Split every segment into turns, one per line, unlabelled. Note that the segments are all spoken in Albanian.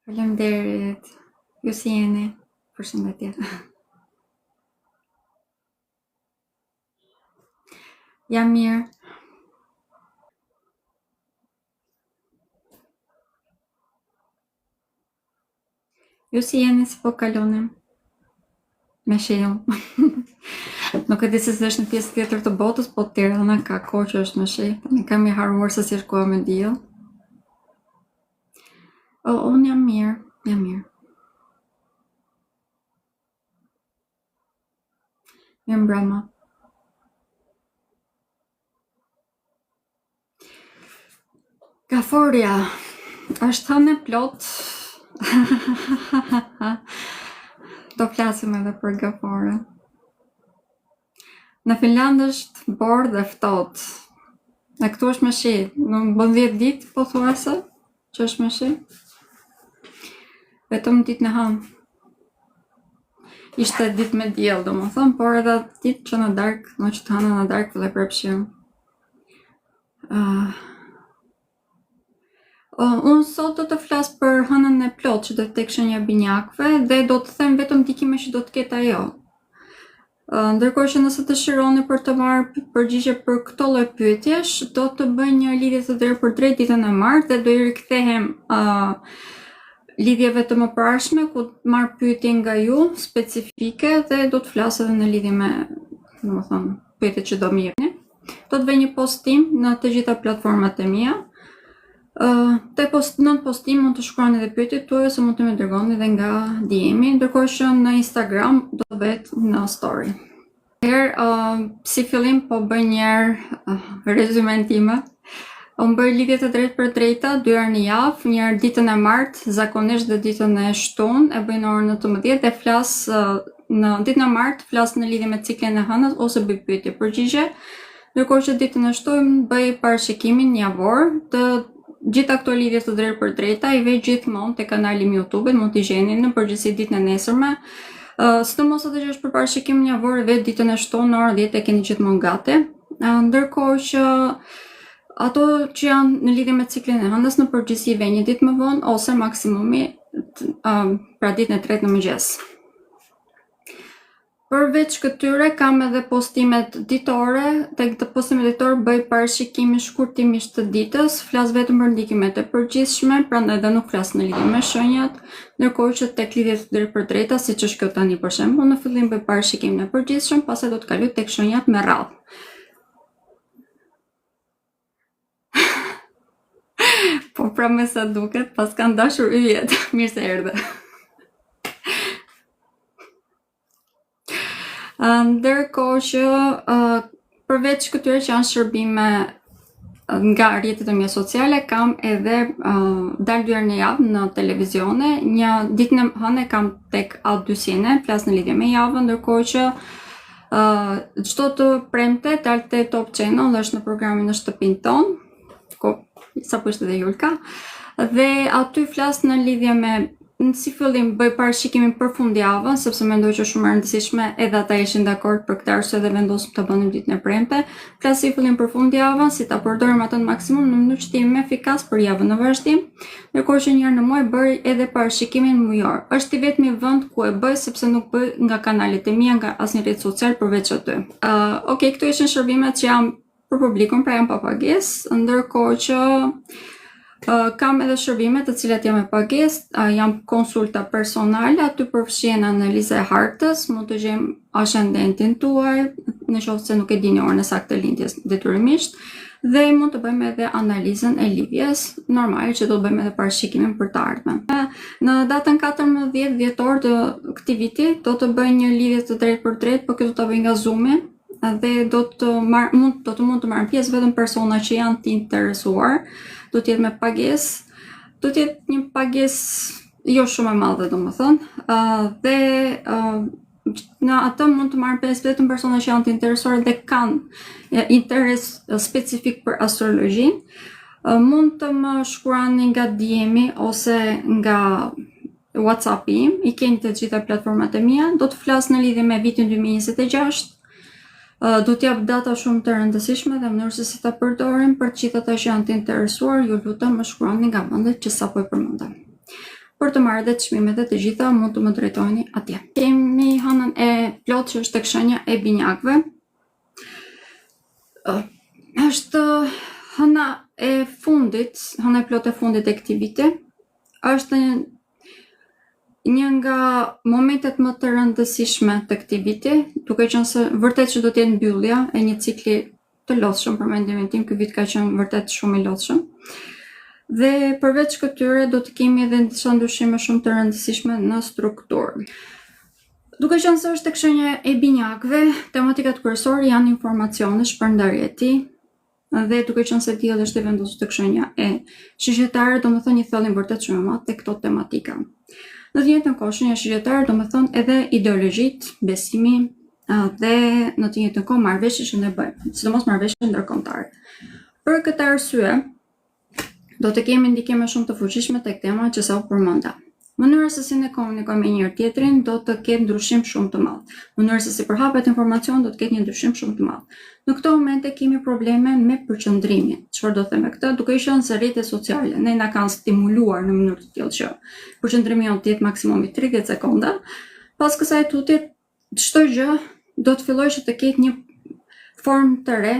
Faleminderit. Ju si jeni? Përshëndetje. Jam mirë. Ju si jeni, si po kaloni? Me shiell. Nuk e di se është në pjesë tjetër të botës, po Tirana ka kohë që është me shi. Ne kam i haruar se si është koha me diell. Unë jam mirë, jam mirë. Mirë mbrëma. Gaforia është thënë e plot. Do flasim edhe për gafore. Në Finland është borë dhe ftohtë. E këtu është me shi. Në bën 10 ditë pothuajse që është me shi. Vetëm ditë në hënë. Ishte ditë me diell, domethënë, por edhe ditë që në darkë, në që të hëna në darkë filloi prapshiu. Unë sot do të flas për hënën e plot që do të tek shenja binjakëve dhe do të them vetëm ndikime që do të ketë ajo. Ndërkohë që nëse dëshironi për të marrë përgjigje për këto lloj pyetjesh, do të bëj një lidhje të drejtpërdrejtë ditën e martë dhe do i rikthehem lidhjeve të mëparshme ku marr pyetje nga ju specifike dhe do të flas edhe në lidhje me, domethënë, pyetjet që do më jepni. Do të bëj një postim në të gjitha platformat e mia. Në postim mund të shkruani edhe pyetjet tuaja ose mund të më dërgoni edhe nga DM-i, ndërkohë që në Instagram do vet në story. Si fillim po bëj një rezumen time. Unë bëj lidhje të drejtpërdrejta 2 herë në javë, një herë ditën e martë, zakonisht dhe ditën e shtunë, e bëj në orën 19 dhe flas në ditën e martë flas në lidhje me ciklin e hënës ose bëj pyetje përgjigje. Ndërkohë që ditën e shtunë bëj parashikimin javor të gjitha këto lidhje të drejtpërdrejta i vej gjithmonë te kanali im YouTube, mund t'i gjeni në përgjithësi ditën e nesërme. Sidomos atë që është për parashikimin javor vetë ditën e shtunë në orën 10 e keni gjithmonë gati. Ndërkohë që ato që janë në lidhje me ciklin e hënës në përgjithësi vej një ditë më vonë ose maksimumi pra ditën e tretë në mëngjes. Përveç këtyre kam edhe postimet ditore, tek të postimet ditore bëj parashikimin shkurtimisht të ditës, flas vetëm për ndikimet e përgjithshme, prandaj edhe nuk flas në lidhje me shenjat, ndërkohë që tek lidhjet e drejtpërdrejta, siç është kjo tani për shembull, në fillim bëj parashikimin e përgjithshëm, pastaj do të kaloj tek shenjat me radhë. Po pra me sa duket, pas kanë dashur yjet. Mirë se erdhe. Ndërkohë që përveç këtyre që janë shërbime nga rrjetet e mia sociale, kam edhe dal 2 herë në javë në televizione. Një ditën e hënë kam tek A2-sine, flas në lidhje me javën, ndërkohë që çdo të premte dal te Top Channel, është në programin në shtëpinë tonë. Sa po ishte dhe Julka, dhe aty flas në lidhje me si fillim bëj parashikimin për fundjavën, sepse mendoj që është shumë e rëndësishme edhe ata ishin dakord për këtë arsye dhe vendosëm ta bënim ditën e premte. Flas si fillim për fundjavën, si ta përdorim atë në maksimum në mënyrë që të jemi efikas për javën në vazhdim. Ndërkohë që një herë në muaj bëj edhe parashikimin mujor. Është i vetmi vend ku e bëj sepse nuk bëj nga kanalet e mia, nga asnjë rrjet social përveç aty. Okej, këto ishin shërbimet që janë për publikun, pra janë pa pagesë, ndërkohë që kam edhe shërbime të cilat janë me pagesë, janë konsulta personale, aty përfshihen analiza e hartës, mund të gjejmë ascendentin tuaj, në qoftë se nuk e dini orën e saktë të lindjes detyrimisht, dhe mund të bëjmë edhe analizën e lidhjes, normale që do të bëjmë edhe parashikimin për të ardhmen. Në datën 14 dhjetor të këtij viti do të bëj një lidhje të drejtpërdrejtë, por kjo do ta bëj nga Zoom-i dhe do të mund të marrin pjesë vetëm persona që janë të interesuar. Do të jetë me pagesë, do të jetë një pagesë jo shumë e madhe domethënë, dhe në atë mund të marrin pjesë vetëm persona që janë të interesuar dhe kanë interes specifik për astrologjinë. Mund të më shkruani nga DM-i ose nga WhatsApp-i im, i keni të gjitha platformat e mia. Do të flas në lidhje me vitin 2026. Do t'jap data shumë të rëndësishme dhe mënyrë se si ta përdorim për të gjithë ata që janë të interesuar, ju lutem më shkruani nga vendet që sapo e përmendëm. për të marrë dhe çmimet e të gjitha mund të më drejtojni atje. Kemi hënën e plot që është tek shenja e binjakëve. Është hëna e fundit, hëna e plot e fundit e këtij viti. Është një nga momentet më të rëndësishme të këtij viti, duke qenë se vërtet që do të jetë mbyllja e një cikli të lodhshëm për mendimin tim. Ky vit ka qenë vërtet shumë i lodhshëm. Dhe përveç këtyre do të kemi edhe disa ndryshime shumë të rëndësishme në strukturë. Duke qenë se është tek shenja e binjakëve, tematikat kryesore janë informacione, shpërndarjeti, dhe duke qenë se dielli është i vendosur tek shenja e shigjetare, domethënë një thellim vërtet shumë i madh tek këto tematika. Në të njëjtën kohë shenja shigjetare domethënë edhe ideologjitë, besimi dhe në të njëjtën kohë marrëveshjet që ne bëjmë, sidomos marrëveshjet ndërkombëtare. Për këtë arsye, do të kemi ndikime shumë të fuqishme tek tema që sa u përmenda. Mënyra se si ne komunikojmë me njëri tjetrin do të ketë ndryshim shumë të madh. Mënyra se si përhapet informacion do të ketë një ndryshim shumë të madh. Në këto momente kemi probleme me përqendrimin. Çfarë do të them me këtë? Duke qenë se rrjetet sociale ne na kanë stimuluar në mënyrë të tillë që përqendrimi jon të jetë maksimumi 30 sekonda, pas kësaj tutje çdo gjë do të fillojë që të ketë një formë të re.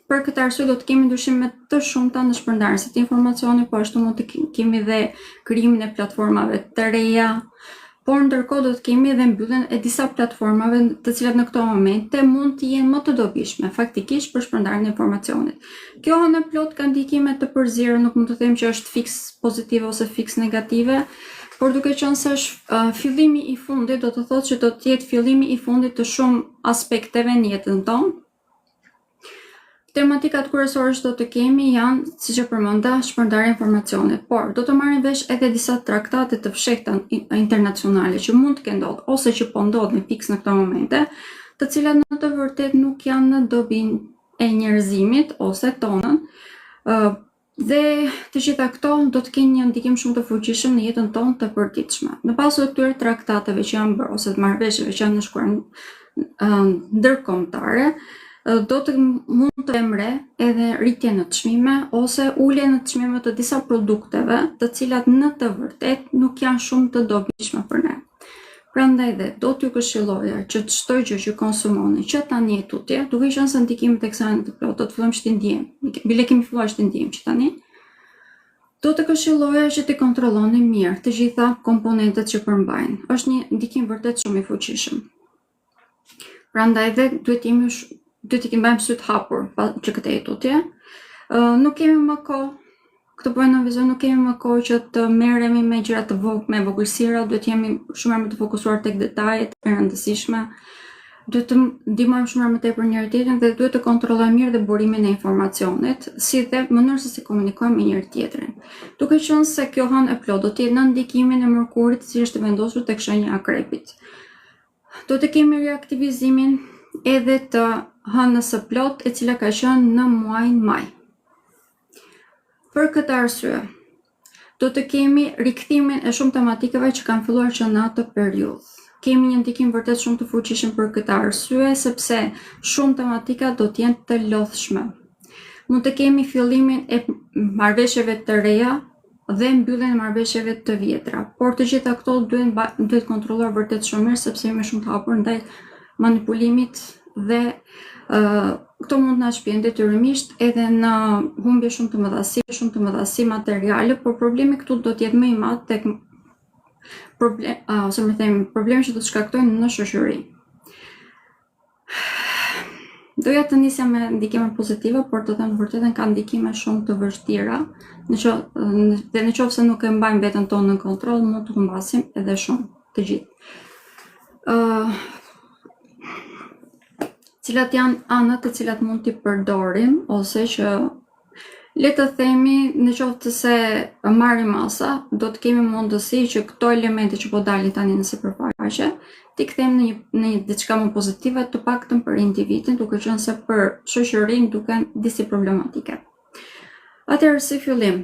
Për këtë arsye do të kemi ndryshime të shumta në shpërndarjen e informacionit, po ashtu mund të kemi dhe krijimin e platformave të reja, por ndërkohë do të kemi edhe mbylljen e disa platformave të cilat në këto momente mund të jenë më të dobishme faktikisht për shpërndarjen e informacionit. Kjo në plot ka ndikime të përzierë, nuk mund të them që është fiks pozitive ose fiks negative, por duke qenë se është fillimi i fundit, do të thotë që do të jetë fillimi i fundit të shumë aspekteve në jetën tonë. Tematikat kryesore që do të kemi janë, siç e përmenda, shpërndarja e informacionit, por do të marrin vesh edhe disa traktate të fshehta internacionale që mund të kenë ndodhur ose që po ndodhin fiks në këto momente, të cilat në të vërtetë nuk janë në dobin e njerëzimit ose tonën. Dhe të gjitha këto do të kenë një ndikim shumë të fuqishëm në jetën tonë të përditshme. Në bazë të këtyre traktateve që janë bërë ose të marrëveshjeve që janë nënshkruar ndërkombëtare, do të mund të emre edhe rritje në çmime ose ulje në çmime të disa produkteve, të cilat në të vërtet nuk janë shumë të dobishme për ne. Prandaj dhe do t'ju këshilloja që çdo gjë që konsumoni, që tani e tutje, duke qenë se ndikimet e kësaj të plotë, do të fillojmë të ndjejmë. Bile kemi filluar të ndjejmë që tani. Do të këshilloja që të kontrolloni mirë të gjitha komponentet që përmbajnë. Është një ndikim vërtet shumë i fuqishëm. Prandaj dhe duhet i mbajmë syt hapur që këtë tutje. Nuk kemi më kohë, këtë po e nënvizoj, nuk kemi më kohë që të merremi me gjëra të me vogëlsira, duhet jemi shumë më të fokusuar tek detajet e rëndësishme. Duhet të ndihmojmë shumë më tepër njëri tjetrin dhe duhet të kontrollojmë mirë dhe burimin e informacionit, si dhe mënyrën se si komunikojmë me njëri tjetrin. Duke qenë se kjo hënë e plot do të jetë në ndikimin e Mërkurit, i cili është vendosur tek shenja e Akrepit. Do të kemi reaktivizimin edhe të hënës së plot, e cila ka qenë në muajin maj. Për këtë arsye, do të kemi rikthimin e shumë tematikave që kanë filluar që në atë periudhë. Kemi një ndikim vërtet shumë të fuqishëm për këtë arsye, sepse shumë tematika do të jenë të lodhshme. Mund të kemi fillimin e marrëveshjeve të reja dhe mbylljen e marrëveshjeve të vjetra, por të gjitha këto duhet kontrolluar vërtet shumë mirë, sepse jemi shumë të hapur ndaj manipulimit dhe këto mund na shpijojnë detyrimisht edhe në humbje shumë të mëdha si materiale, por problemi këtu do të jetë më i madh tek problemi që do të shkaktojnë në shoqëri. Doja të nisja me ndikime pozitive, por të them vërtetën ka ndikime shumë të vështira, dhe në qoftë se nuk e mbajmë veten tonë në kontroll, mund të humbasim edhe shumë të gjithë. Cilat janë anët të cilat mund t'i përdorim, ose që le të themi në qoftë se marrim masa, do të kemi mundësi që këto elemente që po dalin tani në sipërfaqe, t'i kthejmë në diçka më pozitive, të paktën për individin, duke qenë se për shoqërinë duken disi problematike. Atëherë si fillim,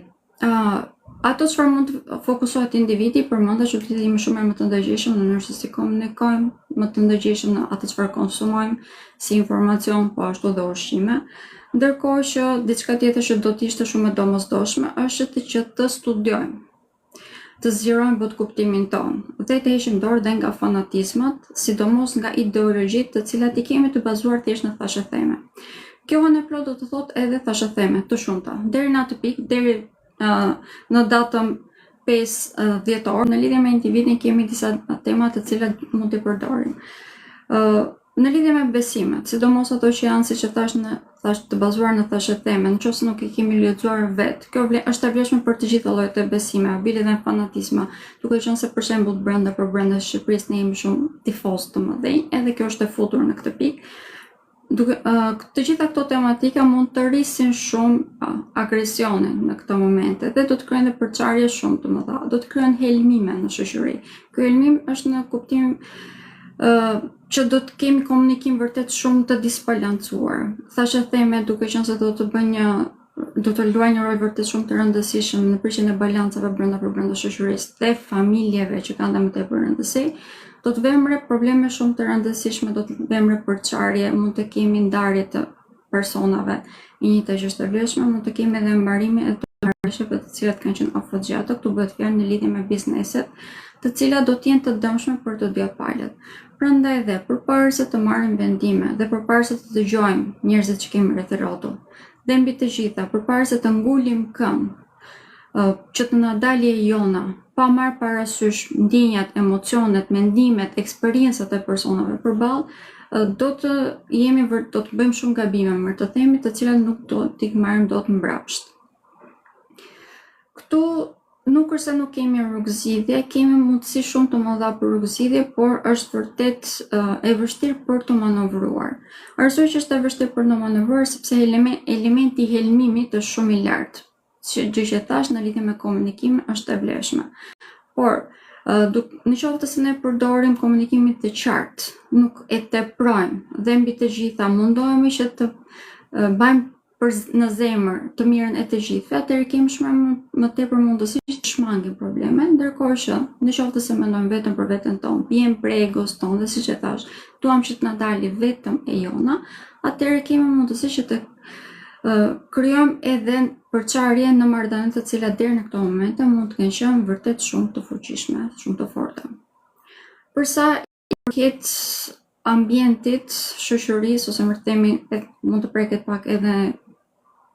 ato çfarë mund të fokusohet individi, përmenda që të jemi shumë më të ndërgjegjshëm në mënyrën se si komunikojmë, më të ndërgjegjshëm në atë çfarë konsumojmë, si informacion, po ashtu dhe ushqime. Ndërkohë që diçka tjetër që do të ishte shumë e domosdoshme është që të studiojmë. të zgjerojmë bot kuptimin tonë dhe të heqim dorë dhe nga fanatizmat, sidomos nga ideologjitë të cilat i kemi të bazuar thjesht në thashëtheme. Kjo në plot do të thotë edhe thashëtheme të shumta. Deri në atë pikë, deri në datën 5 dhjetor, në lidhje me individin kemi disa tema të cilat mund të përdorim. Në lidhje me besimet, sidomos ato që janë, siç e thash, të bazuar në thashëtheme, nëse nuk i kemi lexuar vetë, kjo është e vlefshme për të gjitha llojet e besimeve, bile edhe në fanatizma, duke qenë se për shembull brenda Shqipërisë ne jemi shumë tifoz të mëdhenj, edhe kjo është e futur në këtë pikë. Të gjitha këto tematika mund të rrisin shumë agresione në këto momente dhe do të krijojnë përçarje shumë të mëdha, do të krijojnë helmime në shoqëri. Ky helmim është në kuptim që do të kemi komunikim vërtet shumë të disbalancuar. Thashëtheme, duke qenë se do të luajë një rol vërtet shumë të rëndësishëm në prishjen e balancave brenda shoqërisë dhe familjeve që kanë më tepër rëndësi, do të vëmre probleme shumë të rëndësishme, do të vëmre përçarje, mund të kemi ndarje të personave, një të që është e vlefshme, mund të kemi edhe mbarime e të marrëveshjeve të cilat kanë qenë afatgjatë, këtu bëhet fjalë në lidhje me bizneset, të cilat do të jenë të dëmshme për të dy palët. Prandaj dhe përpara se të marrim vendime dhe përpara se të dëgjojmë njerëzit që kemi rreth rrotull, dhe mbi të gjitha, përpara se të ngulim këmbë, që të na dalë e jona, pa marrë parasysh ndjenjat, emocionet, mendimet, eksperiencat e personave përballë, do të bëjmë shumë gabime, më të themi, të cilat nuk do t'i marrim dot mbrapsht. Këtu nuk është se nuk kemi rrugëzidhje, kemi mundësi shumë të mëdha për rrugëzidhje, por është vërtet e vështirë për të manovruar. Arsyeja që është e vështirë për të manovruar sepse elementi i helmimit është shumë i lartë. Gjë që thash në lidhje me komunikimin është e vlefshme. Por, në qoftë se ne përdorim komunikimin të qartë, nuk e teprojmë dhe mbi të gjitha mundohemi që të bajmë në zemër të mirën e të gjithëve, atëherë kemi më tepër mundësi të shmangim probleme, ndërkohë që në qoftë se mendojmë vetëm për veten tonë, vjen prej egos tonë dhe siç e thash, duam që të na dalë vetëm e jona, atëherë kemi mundësi që të krijojmë edhe përçarje në marrëdhënie të cilat deri në këto momente mund të kenë qenë vërtet shumë të fuqishme, shumë të forta. Për sa i përket ambientit, shoqërisë ose më themi mund të preket pak edhe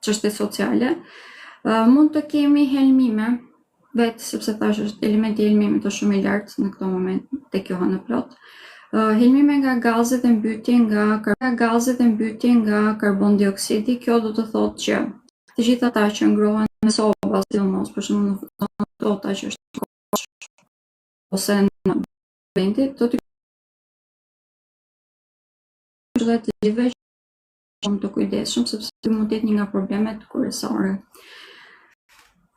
çështje sociale, mund të kemi helmime vetë sepse thash është elementi i helmimit është shumë i lartë në këto moment tek kjo në plot. Helmime nga gazet e mbytje nga karbon dioksidi, kjo do të thotë që të gjithë ata që ngrohen në soba, sidomos për shembull në tota që është ose në vendit, do të të gjithëve shumë të kujdesshëm sepse mund të jetë një nga problemet kryesore.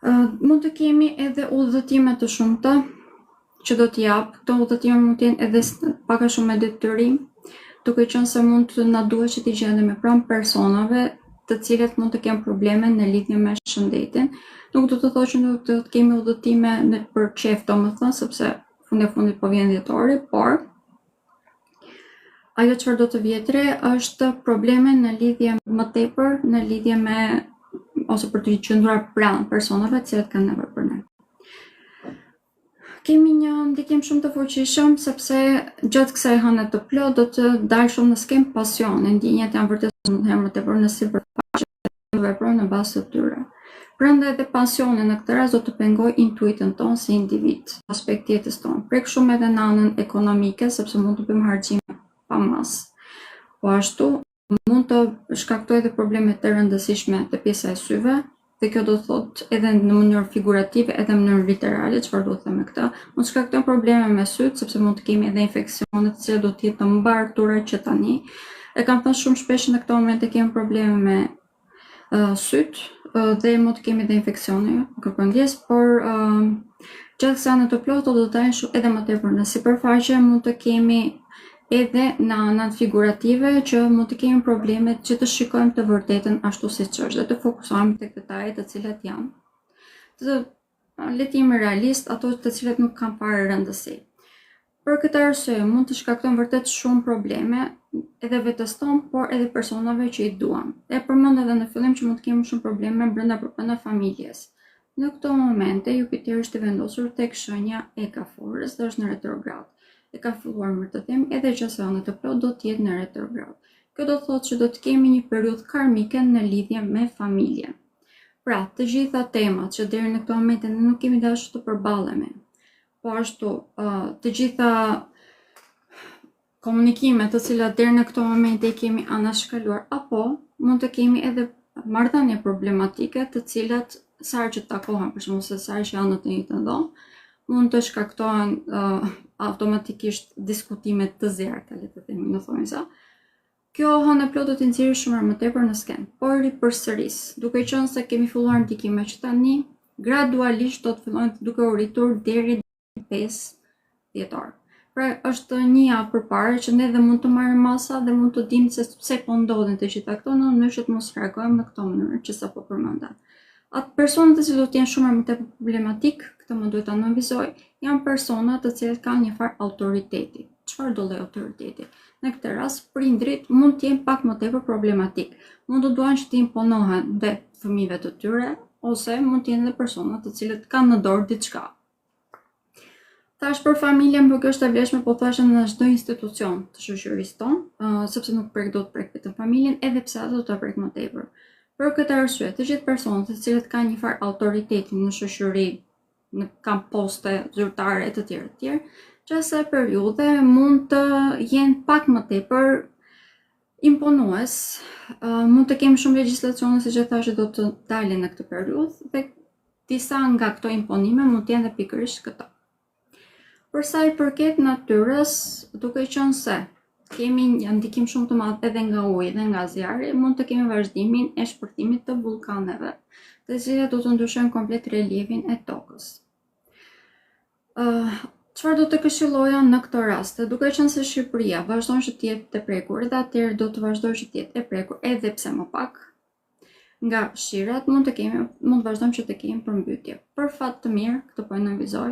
Mund të kemi edhe udhëtime të shumta që do t'jap, këto udhëtime mund të jenë edhe pak a shumë me detyrim, duke qenë se mund të na duhet që t'i gjendemi pranë personave të cilët mund të kenë probleme në lidhje me shëndetin. Nuk do të thotë që nuk do të kemi udhëtime për çef, domethënë, sepse fundit po vjen dhjetori, por ajo çfarë do të vjetre është probleme në lidhje më tepër, në lidhje me ose për të qëndruar pranë personave të cilët kanë nevojë për ne. Kemi një ndikim shumë të fuqishëm sepse gjatë kësaj hëne të plot do të dalë shumë në skem pasion, ndjenjat janë vërtet shumë më tepër në sipërfaqe dhe veprojnë në bazë të tyre. Prandaj edhe pasioni në këtë rast do të pengojë intuitën tonë si individ, aspekti jetës tonë. Prek shumë edhe në anën ekonomike sepse mund të bëjmë harxime pa mas. Po ashtu mund të shkaktojë edhe probleme të rëndësishme te pjesa e syve. Dhe kjo do të thotë edhe në mënyrë figurative, edhe në mënyrë literale, çfarë do të them me këtë, mund të shkaktojnë probleme me syt, sepse mund të kemi edhe infeksione të cilat do të jetë të mbartura që tani. E kam thënë shumë shpesh në këto momente kemi probleme me syt dhe mund të kemi edhe infeksione, kërkondjes, por gjatë kësaj në të plotë do të dalin edhe më tepër në sipërfaqe, mund të kemi edhe në anën figurative që mund të kemi probleme që të shikojmë të vërtetën ashtu siç është dhe të fokusohemi tek detajet të cilat janë. Le të jemi realist, ato të cilat nuk kanë fare rëndësi. Për këtë arsye mund të shkaktojnë vërtet shumë probleme edhe vetes tonë, por edhe personave që i duam. E përmend edhe në fillim që mund të kemi shumë probleme brenda familjes. Në këto momente, Jupiteri është i vendosur tek shenja e Kaforës dhe është në retrograd. E ka filluar më të them edhe që sejonet e plot do të jetë në retrograd. Kjo do të thotë që do të kemi një periudhë karmike në lidhje me familjen. Pra, të gjitha temat që deri në këto momente ne nuk kemi dashur të përballemi, po ashtu të gjitha komunikimet të cilat deri në këto momente i kemi anashkaluar, apo mund të kemi edhe marrëdhënie problematike të cilat sa herë që takohen, për shembull se sa herë që janë në të njëjtën dhomë, mund të shkaktohen automatikisht diskutime të zjarrta, le të themi, në thonjza. Kjo hënë e plot do t'i nxjerrë shumë më tepër në sken, por ripërsëris, duke qenë se kemi filluar ndikime që tani gradualisht do të fillojnë duke u rritur deri në 5 dhjetor. Pra është një javë përpara që ne dhe mund të marrim masa dhe mund të dimë se pse po ndodhin të gjitha këto në mënyrë që të mos reagojmë në këtë mënyrë që sapo përmenda. Atë personat të cilët janë shumë më tepër problematik, këtë më duhet ta nënvizoj, janë persona të cilët kanë një farë autoriteti. Çfarë do lloj autoriteti? Në këtë rast, prindrit mund të jenë pak më tepër problematik. Mund të duan që të imponohen dhe fëmijëve të tyre, ose mund të jenë edhe persona të cilët kanë në dorë diçka. Thash për familjen, por kjo është e vlefshme po thashë në çdo institucion të shoqërisë tonë, sepse nuk do të prek vetëm familjen, edhe pse ato do ta prek më tepër. Për këtë arsye, të gjithë personat të cilët kanë një farë autoriteti në shoqëri, kanë poste zyrtare e të tjerë, që asaj periudhe mund të jenë pak më tepër imponues, mund të kemi shumë legjislacione siç e thashë do të dalin në këtë periudhë dhe disa nga këto imponime mund të jenë edhe pikërisht këto. Për sa i përket natyrës, duke qenë se kemi një ndikim shumë të madh edhe nga uji dhe nga zjarri, mund të kemi vazhdimin e shpërthimit të vulkaneve, të cilat do të ndryshojnë komplet reliefin e tokës. Çfarë do të këshilloja në këtë rast? Duke qenë se Shqipëria vazhdon që të jetë e prekur, dhe atëherë do të vazhdojë që të jetë e prekur, edhe pse më pak, nga shirat mund të vazhdojmë që të kemi përmbytje. Për fat të mirë, këtë po e nënvizoj,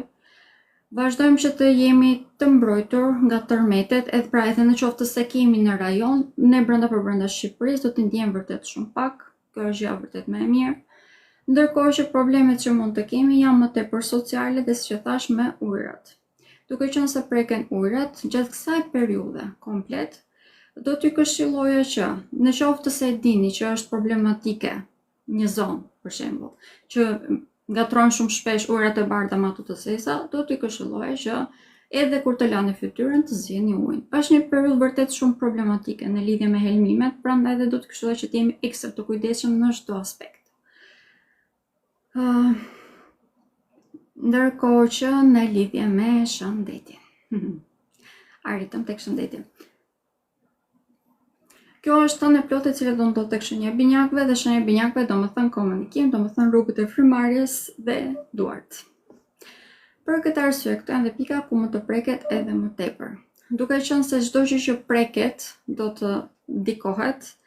vazhdojmë që të jemi të mbrojtur nga tërmetet, edhe në qoftë se kemi në rajon, ne brenda Shqipërisë do të ndjejmë vërtet shumë pak, kjo është gjë vërtet më e mirë. Ndërkohë që problemet që mund të kemi janë më tepër sociale dhe siç e thash me ujërat. Duke qenë se preken ujërat, gjatë kësaj periudhe komplet, do t'ju këshilloja që në qoftë se dini që është problematike një zonë, për shembull, që ngatrojnë shumë shpesh ujërat e bardha me ato të zeza, do t'ju këshilloja që edhe kur të lani fytyrën të zgjidhni ujin. Është një periudhë vërtet shumë problematike në lidhje me helmimet, prandaj edhe do të këshilloja që të jemi ekstra të kujdesshëm në çdo aspekt. Ndërkohë që në lidhje me shëndetin. Arritëm tek shëndeti. Kjo është tënë e plotë e cilë do në do tek shenja e binjakëve, dhe shenja e binjakëve do më thënë komunikim, do më thënë rrugët e frymarrjes dhe duart. Për këtë arsye, këto janë dhe pika ku më të preket edhe më tepër. Duke qenë se çdo gjë që preket do të ndikohet,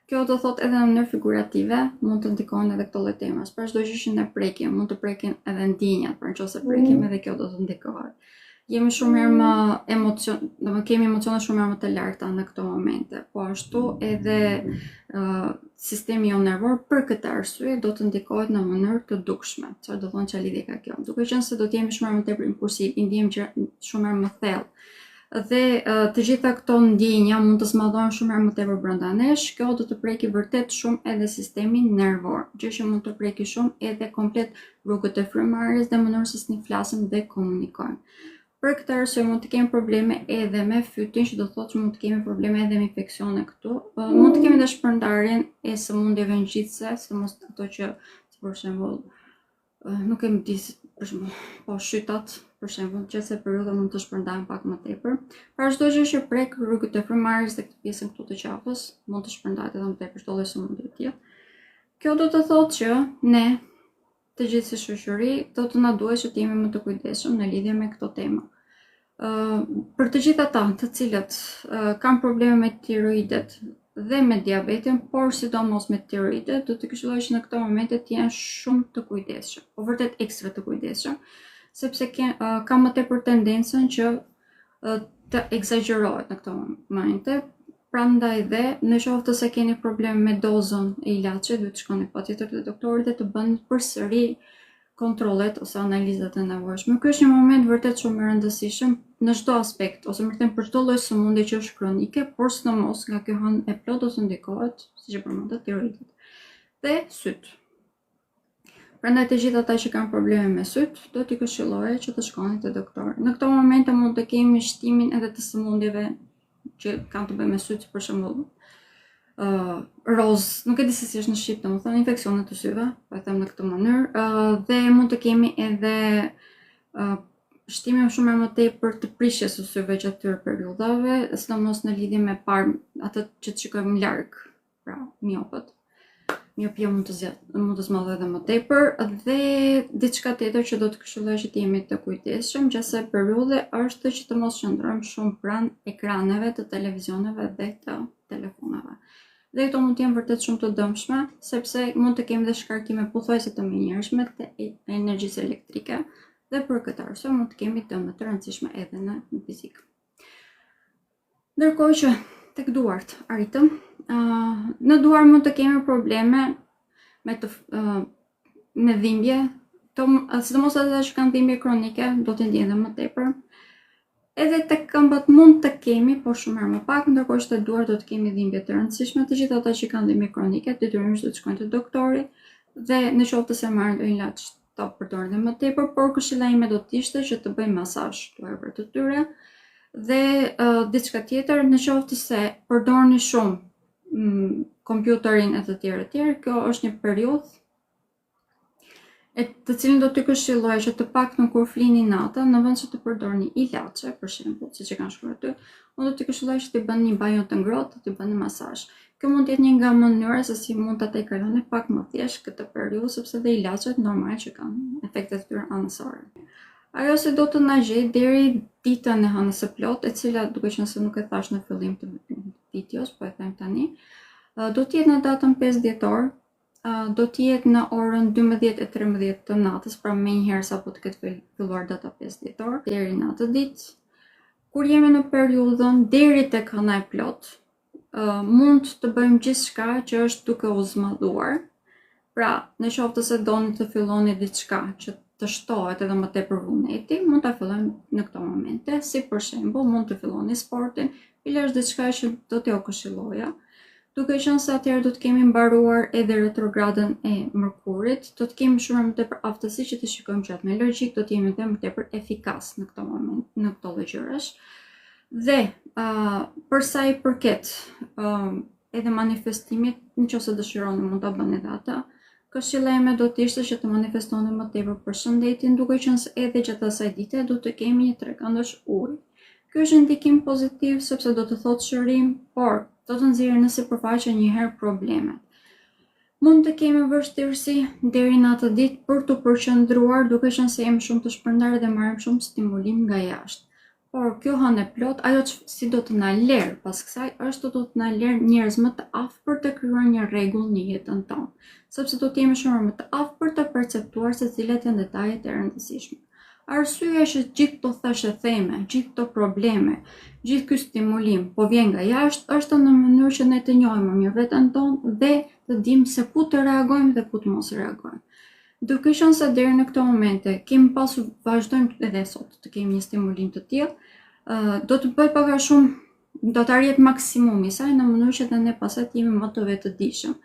kjo do thot edhe në mënyrë figurative, mund të ndikohen edhe këto lloj temas. Pra çdo gjë që ne prekim, mund të prekin edhe ndjenjat, për nëse prekim edhe kjo do të ndikohet. Jemi shumë herë më kemi emocione shumë herë më të larta në këto momente, po ashtu edhe sistemi jon nervor për këtë arsye do të ndikohet në mënyrë të dukshme. Çfarë do thonë çfarë lidhje ka kjo? Duke qenë se do të jemi shumë herë më tepër impulsiv, i ndjejmë gjë shumë herë më thellë. Dhe të gjitha këto ndjenja mund të smadhohen shumë herë më tepër brenda nesh, kjo do të preki vërtet shumë edhe sistemin nervor, gjë që mund të preki shumë edhe komplet rrugët e frymarrjes dhe mënyrën se si flasim dhe komunikojmë. Për këtë arsye mund të kemi probleme edhe me fytyn, që do thotë që mund të kemi probleme edhe me infeksione këtu. Mund të kemi edhe shpërndarjen e sëmundjeve ngjitse, sidomos ato që për shembull nuk e di, për shembull, po shytat, për shembull, që periudha mund të shpërndahen pak më tepër. Pra çdo gjë që prek rrugët e frymarrjes dhe këtë pjesën këtu të qafës, mund të shpërndahet edhe më tepër çdo lloj sëmundje tjetër. Kjo do të thotë që ne të gjithë si shoqëri do të na duhet që të jemi më të kujdesshëm në lidhje me këto tema. Për të gjithë ata të cilët kanë probleme me tiroidet dhe me diabetin, por sidomos me tiroidet, do të këshilloj që në këto momente të jenë shumë të kujdesshëm, po vërtet ekstra të kujdesshëm, sepse ka më tepër tendencën që të egzagerohet në këto momente. Prandaj dhe në qoftë se keni probleme me dozën e ilaçit, duhet të shkoni patjetër te doktori dhe të bëni përsëri kontrollet ose analizat e nevojshme. Ky është një moment vërtet shumë i rëndësishëm në çdo aspekt, ose më thënë për çdo lloj sëmundje që është kronike, por sidomos nga kjo hënë e plot do të ndikohet, siç e përmenda, tiroidit dhe syt. Prandaj të gjithë ata që kanë probleme me syt, do t'i këshilloja që të shkoni te doktori. Në këto momente mund të kemi shtimin edhe të sëmundjeve që kanë të bëjnë me syt, për shembull, roz, nuk e di se si është në shqip, domethënë infeksione të syve, po e them në këtë mënyrë, dhe mund të kemi edhe shtime shumë më tepër të prishjes së syve gjatë këtyre periudhave, sidomos në lidhje me atë që të shikojmë larg, pra miopët. Miopia mund të zmadhe edhe më tepër, dhe diçka tjetër që do të këshilloj që të jemi të kujdesshëm gjatë kësaj periudhe është që të mos qëndrojmë shumë pranë ekraneve të televizioneve dhe të telefonave. Dhe këto mund të jenë vërtet shumë të dëmshme, sepse mund të kemi dhe shkarkime pothuajse të menjëhershme të energjisë elektrike, dhe për këtë arsye mund të kemi dëme të rëndësishme edhe në fizik. Ndërkohë që tek duart arritëm, në duar mund të kemi probleme me dhimbje, sidomos ata që kanë dhimbje kronike, do të ndjehen dhe më tepër. Edhe tek këmbët mund të kemi, por shumë më pak, ndërkohë që te duart do të kemi dhimbje të rëndësishme. Të gjithë ata që kanë dhimbje kronike, detyrimisht do të shkojnë te doktori, dhe në qoftë se marrin ndonjë ilaç ta përdorin dhe më tepër, por këshilla ime do të ishte që të bëjmë masazh duarve të tyre. Dhe diçka tjetër, në qoftë se përdorni shumë kompjuterin e të tjerë, kjo është një periudhë të cilën do t'ju këshilloj që të paktën kur flini natën, në vend se të përdorni ilaçe, për shembull, siç e kanë shkruar aty, unë do t'ju këshilloj që të bëni një banjo të ngrohtë, të bëni masazh. Kjo mund të jetë një nga mënyra se si mund ta tejkaloni pak më thjesht këtë periudhë, sepse dhe ilaçet normal që kanë efekte të tyre anësore. Ajo se do të na gjej deri ditën e hënës së plotë, e cila, duke qenë se nuk e thash në fillim të videos, po e them tani, do të jetë në datën 5 dhjetor, do të jetë në orën 12:13 të natës, pra menjëherë sapo të ketë filluar data 5 dhjetor, deri në atë ditë. Kur jemi në periudhën deri tek hëna e plot, mund të bëjmë gjithçka që është duke u zmadhuar. Pra, në qoftë se doni të filloni diçka që të shtohet edhe më tepër vullneti, mund ta fillojmë në këto momente, si për shembull mund të filloni sportin, cila është diçka që do t'ju këshilloja. Duke qenë se atëherë do të kemi mbaruar edhe retrogradën e Mërkurit, do të kemi shumë më tepër aftësi që të shikojmë gjatë me logjik, do të jemi edhe më tepër efikas në këto moment, në këto lloj gjërash. Dhe për sa i përket edhe manifestimit, nëse dëshironi mund ta bëni edhe atë. Këshilla ime do të ishte që të manifestoni më tepër për shëndetin, duke qenë se edhe gjatë asaj dite do të kemi një 3 këndësh ujë. Ky është ndikim pozitiv sepse do të thotë shërim, por do të nxjerrë në sipërfaqe një herë problemet. Mund të kemi vështirësi deri në atë ditë për të përqendruar, duke qenë se jemi shumë të shpërndarë dhe marrim shumë stimulim nga jashtë. Por kjo hënë e plot, ajo si do të na lërë pas kësaj, është do të na lërë njerëz më të afër të krijuar një rregull në jetën tonë, sepse do të jemi shumë më të afër të perceptuar se cilat janë detajet e rëndësishme. Arsyeja është që gjithë këto thashë theme, gjithë këto probleme, gjithë ky stimulim po vjen nga jashtë, është në mënyrë që ne të njohim më mirë veten tonë dhe të dimë se ku të reagojmë dhe ku të mos reagojmë. Duke qenë se deri në këto momente kemi pasur, vazhdojmë edhe sot të kemi një stimulim të tillë, do të bëj pak a shumë, do të arrit maksimumi i saj në mënyrë që dhe ne pastaj të jemi më të vetëdijshëm.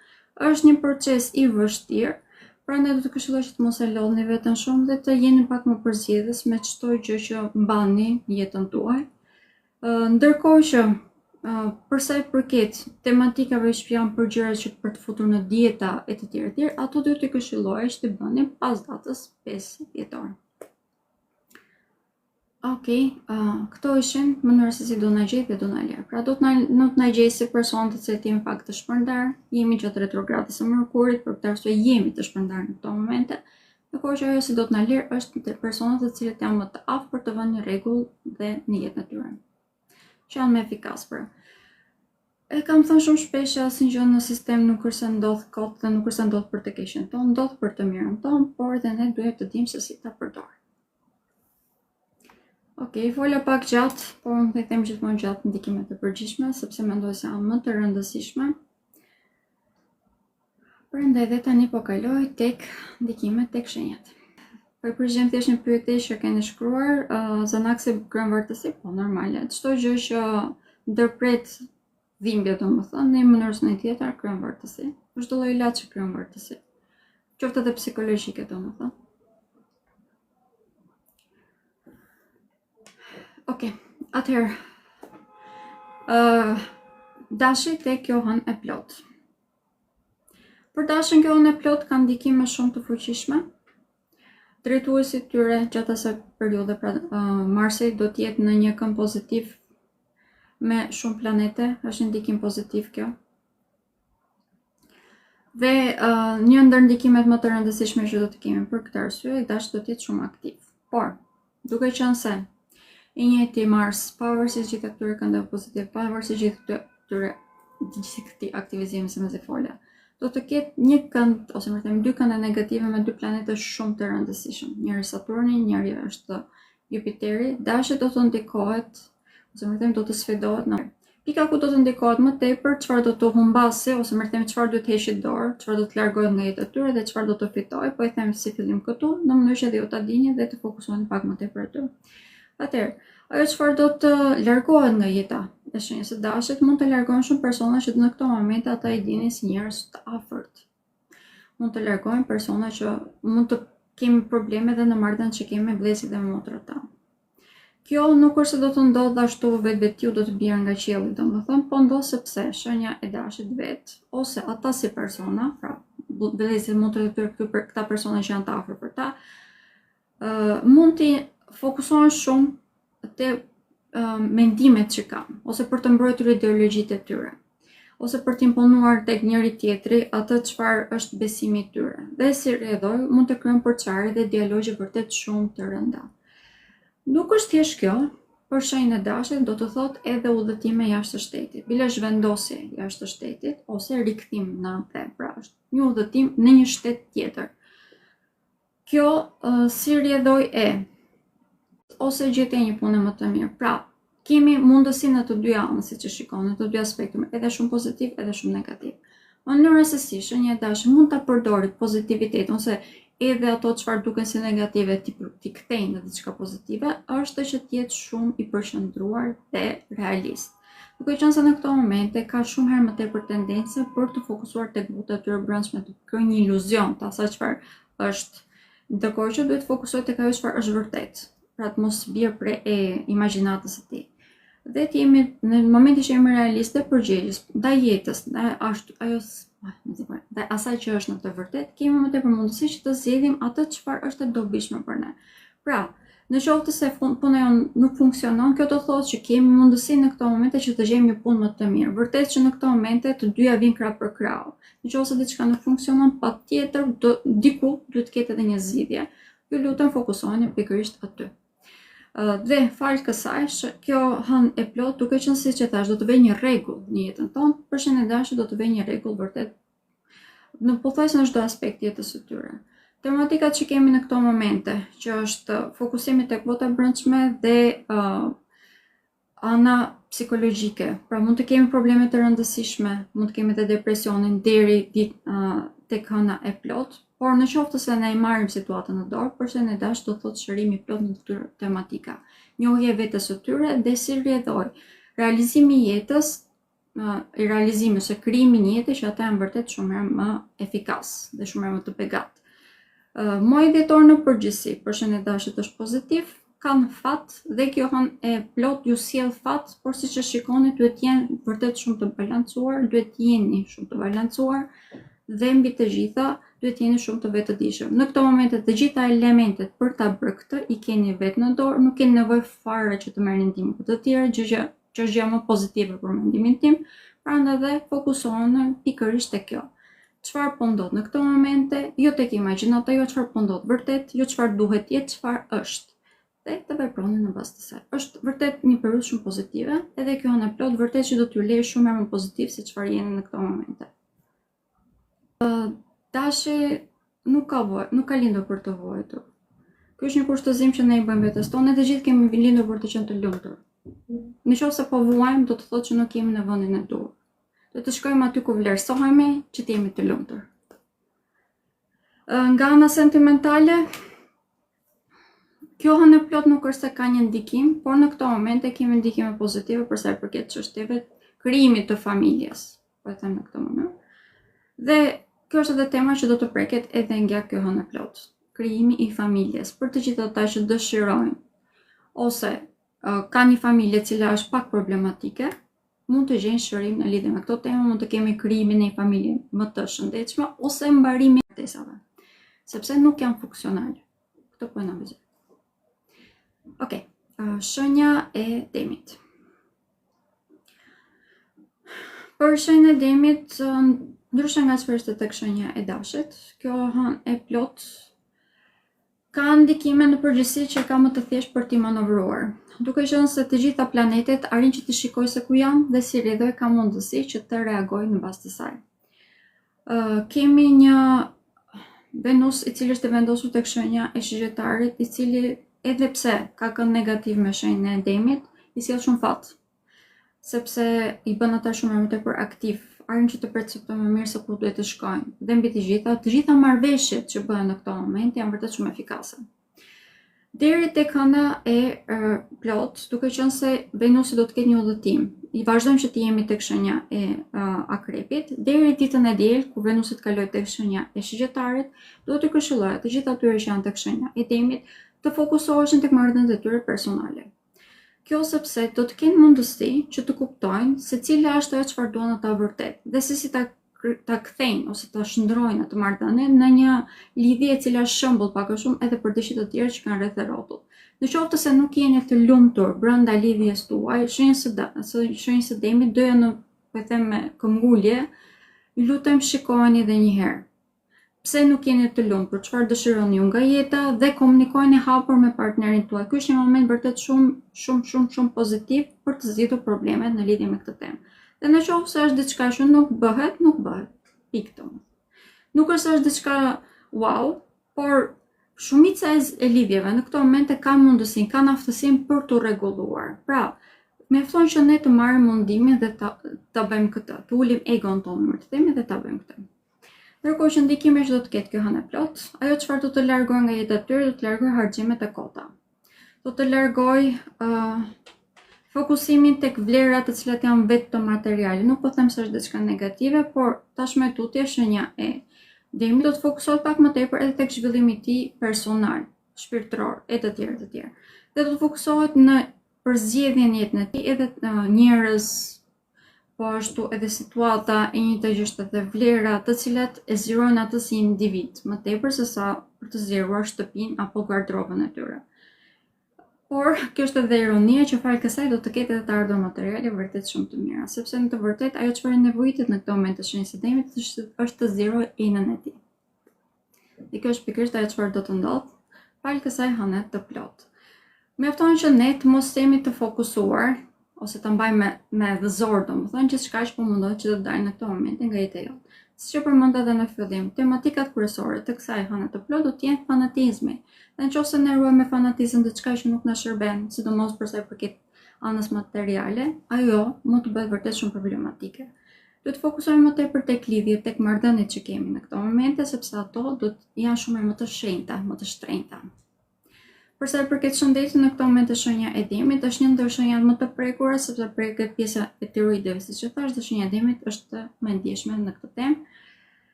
Është një proces i vështirë, prandaj do të këshilloj që të mos e lodhni veten shumë dhe të jeni pak më përzgjedhës me çdo gjë që mbani në jetën tuaj. Ndërkohë që për sa i përket tematikave që janë për gjëra që për të futur në dieta e të tjerë, ato do t'ju këshilloj që të bëni pas datës 5 dhjetor. Okej, këto ishin mënyra se si do na gjej dhe do na lërë. Pra do të na gjej si person të cilët jemi pak të shpërndar, jemi gjatë retrogradës së Mërkurit, për këtë arsye jemi të shpërndar në këto momente. Ndërkohë që ajo si do të na lërë është të personat të cilët janë më të aftë për të vënë një rregull dhe në jetën e tyre, që janë më efikas për. E kam thënë shumë shpesh që asnjë gjë në sistem nuk është se ndodh kot dhe nuk është se ndodh për të keqen tonë, ndodh për të mirën tonë, por edhe ne duhet të dimë se si ta përdorim. Okej, fola pak gjatë, por unë të them gjithmonë gjatë ndikimet e përgjithshme, sepse mendoj se janë më të rëndësishme. Prandaj dhe tani po kaloj tek ndikimet tek shenjat. Po i përgjigjem thjesht një pyetje që keni shkruar, zanaksi kryen vartësi, po normale. Çdo gjë që ndërpret dhimbje, domethënë, në një mënyrë ose në tjetër kryen vartësi. Çdo lloj ilaçi kryen vartësi. Qoftë edhe psikologjike, domethënë. Okej, atëherë. Dashi tek kjo hënë e plot. Për dashën kjo hënë e plot ka ndikime shumë të fuqishme. Drejtuesi tyre gjatë asaj periudhe, pra Marsi do të jetë në një këmbë pozitiv me shumë planete, është një ndikim pozitiv kjo. Dhe një ndër ndikimet më të rëndësishme që do të kemi për këtë arsye, dashi do të jetë shumë aktiv. Por, duke qenë se i njëjti Mars, pavarësisht gjithë këtyre këndeve pozitive, pavarësisht gjithë këtij aktivizimi se më fola, do të ketë një kënd, ose më them dy kënde negative me dy planete shumë të rëndësishëm. Njëri Saturni, njëri është Jupiteri. Dashi do të ndikohet, ose më them do të sfidohet në pika ku do të ndikohet më tepër, çfarë do të humbasë, ose më them çfarë do të heqë dorë, çfarë do të largohet nga jeta e tyre dhe çfarë do të fitojë, po i them si fillim këtu, në mënyrë që dhe ju ta dini dhe të fokusoheni pak më tepër aty. Atëherë, ajo çfarë do të largohet nga jeta e shenjës së dashit, mund të largohen shumë persona që në këto momente ata i dini si njerëz të afërt. Mund të largohen persona që mund të kemi probleme dhe në marrëdhënie që kemi me vëllezërit dhe me motrat tanë. Kjo nuk është se do të ndodhë ashtu vetvetiu do të bjerë nga qielli, domethënë, po ndodh sepse shenja e dashit vet ose ata si persona, pra vëllezërit, motrat e tyre, këta persona që janë të afër për ta, mund të fokusohen shumë te mendimet që kanë, ose për të mbrojtur ideologjitë e tyre, ose për të imponuar tek njëri tjetri atë çfarë është besimi i tyre. Dhe si rrjedhoj mund të krijojnë përçarje dhe dialogje vërtet shumë të rënda. Nuk është thjesht kjo, për shenjën e dashit do të thotë edhe udhëtime jashtë shtetit, bile zhvendosje jashtë shtetit ose rikthim në anë, pra është një udhëtim në një shtet tjetër. Kjo si rrjedhoj ose gjete një punë më të mirë. Pra, kemi mundësi në të dy anët, siç e shikoni, në të dy aspektet, edhe shumë pozitiv, edhe shumë negativ. Mënyra se si shenja e dashit mund ta përdorit pozitivitetin ose edhe ato çfarë duken si negative ti kthejnë në diçka pozitive, është që të jetë shumë i përqendruar dhe realist. Duke qenë se në këto momente ka shumë herë më tepër tendencë për të fokusuar tek buta e tyre brendshme, të krijojnë një iluzion të asaj çfarë është, ndërkohë që duhet të fokusohet tek ajo çfarë është vërtet, pra të mos bjerë pre imagjinatës së tij. Dhe të jemi në momentin që jemi realiste përgjegjës ndaj jetës, ndaj asaj që është në të vërtetë, kemi më tepër mundësi që të zgjedhim atë çfarë është e dobishme për ne. Pra, në qoftë se puna jonë nuk funksionon, kjo do të thotë që kemi mundësi në këto momente që të gjejmë një punë më të mirë. Vërtet që në këto momente të dyja vinë krah për krah. Në qoftë se diçka nuk funksionon, patjetër diku duhet të ketë edhe një zgjidhje. Ju lutem fokusoheni pikërisht aty. Dhe falë kësaj, kjo hënë e plot, duke qenë siç e thash, do të vejë një rregull në jetën tonë, për shenjën e dashit do të vejë një rregull vërtet në pothuajse në çdo aspekt të jetës së tyre. Tematikat që kemi në këto momente, që është fokusimi tek bota e brendshme dhe ana psikologjike, pra mund të kemi probleme të rëndësishme, mund të kemi edhe depresionin deri tek hëna e plot. Por në qoftë se ne i marrim situatën në dorë, për shenjën e dashit do thotë shërimi plot në këtyre tematika. Njohje vetes së tyre dhe si rrjedhoj realizimi i jetës, realizimi ose krijimi i një jete që ata janë vërtet shumë herë më efikas dhe shumë herë më të begat. Muaji dhjetor në përgjithësi, për shenjën e dashit është pozitiv, kanë fat dhe kjo hënë e plot ju sjell fat, por siç e shikoni duhet të jenë vërtet shumë të balancuar, duhet të jeni shumë të balancuar dhe mbi të gjitha duhet jeni shumë të vetëdijshëm. Në këto momente të gjitha elementet për ta bërë këtë i keni vetë në dorë, nuk keni nevojë fare që të merrni ndihmë të tjerë, që është gjë më pozitive për mendimin tim, prandaj fokusoheni pikërisht tek kjo. Çfarë po ndodh në këto momente, jo tek imagjinata, jo çfarë po ndodh vërtet, jo çfarë duhet jetë, çfarë është. Dhe të veproni në bazë të saj. Është vërtet një periudhë shumë pozitive, edhe kjo në plot vërtet që do t'ju lejë shumë më pozitiv se çfarë jeni në këto momente. Dashi nuk ka lindur për të vuajtur. Ky është një kushtozim që ne i bëjmë vetes tonë, ne të gjithë kemi lindur për të qenë të lumtur. Nëse po vuajmë, do të thotë që nuk jemi në vendin e duhur. Do të shkojmë aty ku vlerësohemi që të jemi të lumtur. Nga ana sentimentale, Kjo hënë plot nuk është se ka një ndikim, por në këto momente kemi ndikime pozitive për sa i përket çështjeve krijimit të familjes, po e them në këtë mënyrë. Dhe kjo është edhe tema që do të preket edhe nga kjo hënë plot, krijimi i familjes për të gjithë ata që dëshirojnë ose ka një familje cila është pak problematike, mund të gjejnë shërim në lidhje me këto tema, mund të kemi krijimin e një familje më të shëndetshme ose mbarimin e martesave, sepse nuk janë funksionale. Këto po e analizoj. Ok, shenja e demit. Për shenjën e demit, ndryshe nga çfarë është tek shenja e dashit, kjo hënë e plot ka ndikime në përgjithësi që ka më të thjesht për t'i manovruar. Duke qenë se të gjitha planetet arrin që të shikojë se ku janë dhe si rrjedhoj ka mundësi që të reagojë në bazë të saj. Kemi një Venus i cili është vendosur tek shenja e Shigjetarit, i cili edhe pse ka kënd negativ me shenjën e demit, i sjell shumë fat, sepse i bën ata shumë më tepër aktiv, arrin që të perceptojnë më mirë se ku duhet të shkojnë. Dhe mbi të gjitha marrëveshjet që bëhen në këto momente janë vërtet shumë efikase. Deri tek hëna e plot, duke qenë se Venusi do të ketë një udhëtim, i vazhdojmë që të jemi tek shenja e Akrepit, deri ditën e diel, ku Venusi të kalojë tek shenja e Shigjetarit, do të këshilloja të gjithë atyre që janë tek shenja e demit të fokusoheshin tek marrëdhëniet e tyre personale. Kjo sepse do të kenë mundësi që të kuptojnë se cila është ajo çfarë duan ata vërtet dhe se si ta kthejnë ose ta shndrojnë atë marrëdhënie në një lidhje e cila është shembull pak a shumë edhe për të gjithë të tjerë që kanë rreth e rrotull. Në qoftë se nuk jeni të lumtur brenda lidhjes tuaj, shenjës së demit doja në, po e them me këmbgulje, ju lutem shikojeni edhe një herë. Pse nuk jeni të lumtur, çfarë dëshironi ju nga jeta dhe komunikojeni hapur me partnerin tuaj. Ky është një moment vërtet shumë pozitiv për të zgjidhur problemet në lidhje me këtë temë. Dhe në qoftë se është diçka që nuk bëhet. Pikë. Nuk është se është diçka wow, por shumica e lidhjeve në këto momente kanë aftësinë për të rregulluar. Pra, mjafton që ne të marrim mundimin dhe ta bëjmë këtë, të ulim egon tonë në të themi dhe ta bëjmë këtë. Ndërkohë që ndikime që do të ketë kjo hënë e plot, ajo çfarë do të largojë nga jeta e tyre, do të largojë harximet e kota. Do të largojë fokusimin tek vlerat të cilat janë vetëm materiale. Nuk po them se është diçka negative, por tashmë tutje shenja e demit do të fokusohet pak më tepër edhe tek zhvillimi i tij personal, shpirtëror e të tjerë. Dhe do të fokusohet në përzgjedhjen e jetën e tij edhe njerëz, po ashtu edhe situata e një të gjështë dhe vlera të cilat e zgjerojnë atë si individ, më tepër se sa për të zgjeruar shtëpinë apo gardrobën e tyre. Por kjo është edhe ironia që fal kësaj do të ketë edhe të ardhur materiale vërtet shumë të mira, sepse në të vërtetë ajo çfarë nevojitet në këtë moment të shenjës së demit është të zgjerojë enën e tij. Dhe kjo është pikërisht ajo çfarë do të ndodh fal kësaj hëne të plot. Mjafton që ne të mos jemi të fokusuar ose ta mbajmë me vëzor, domethënë gjithçka që po mundohet që të dalë në këtë moment nga jeta jote. Siç e përmenda edhe në fillim, tematikat kryesore të kësaj hëne të plot do të jenë fanatizmi. Dhe nëse ne ruajmë me fanatizëm diçka që nuk na shërben, sidomos për sa i përket anës materiale, ajo mund të bëhet vërtet shumë problematike. Do të fokusohemi më tepër tek lidhjet, tek marrëdhëniet që kemi në këto momente, sepse ato do të janë shumë më të shenjta, më të shtrenjta. Për sa i përket shëndetit në këtë moment shenja e demit është një ndër shenjat më të prekura sepse preket pjesa e tiroideve, siç e thash, dhe shenja e demit është më e ndjeshme në këtë temë.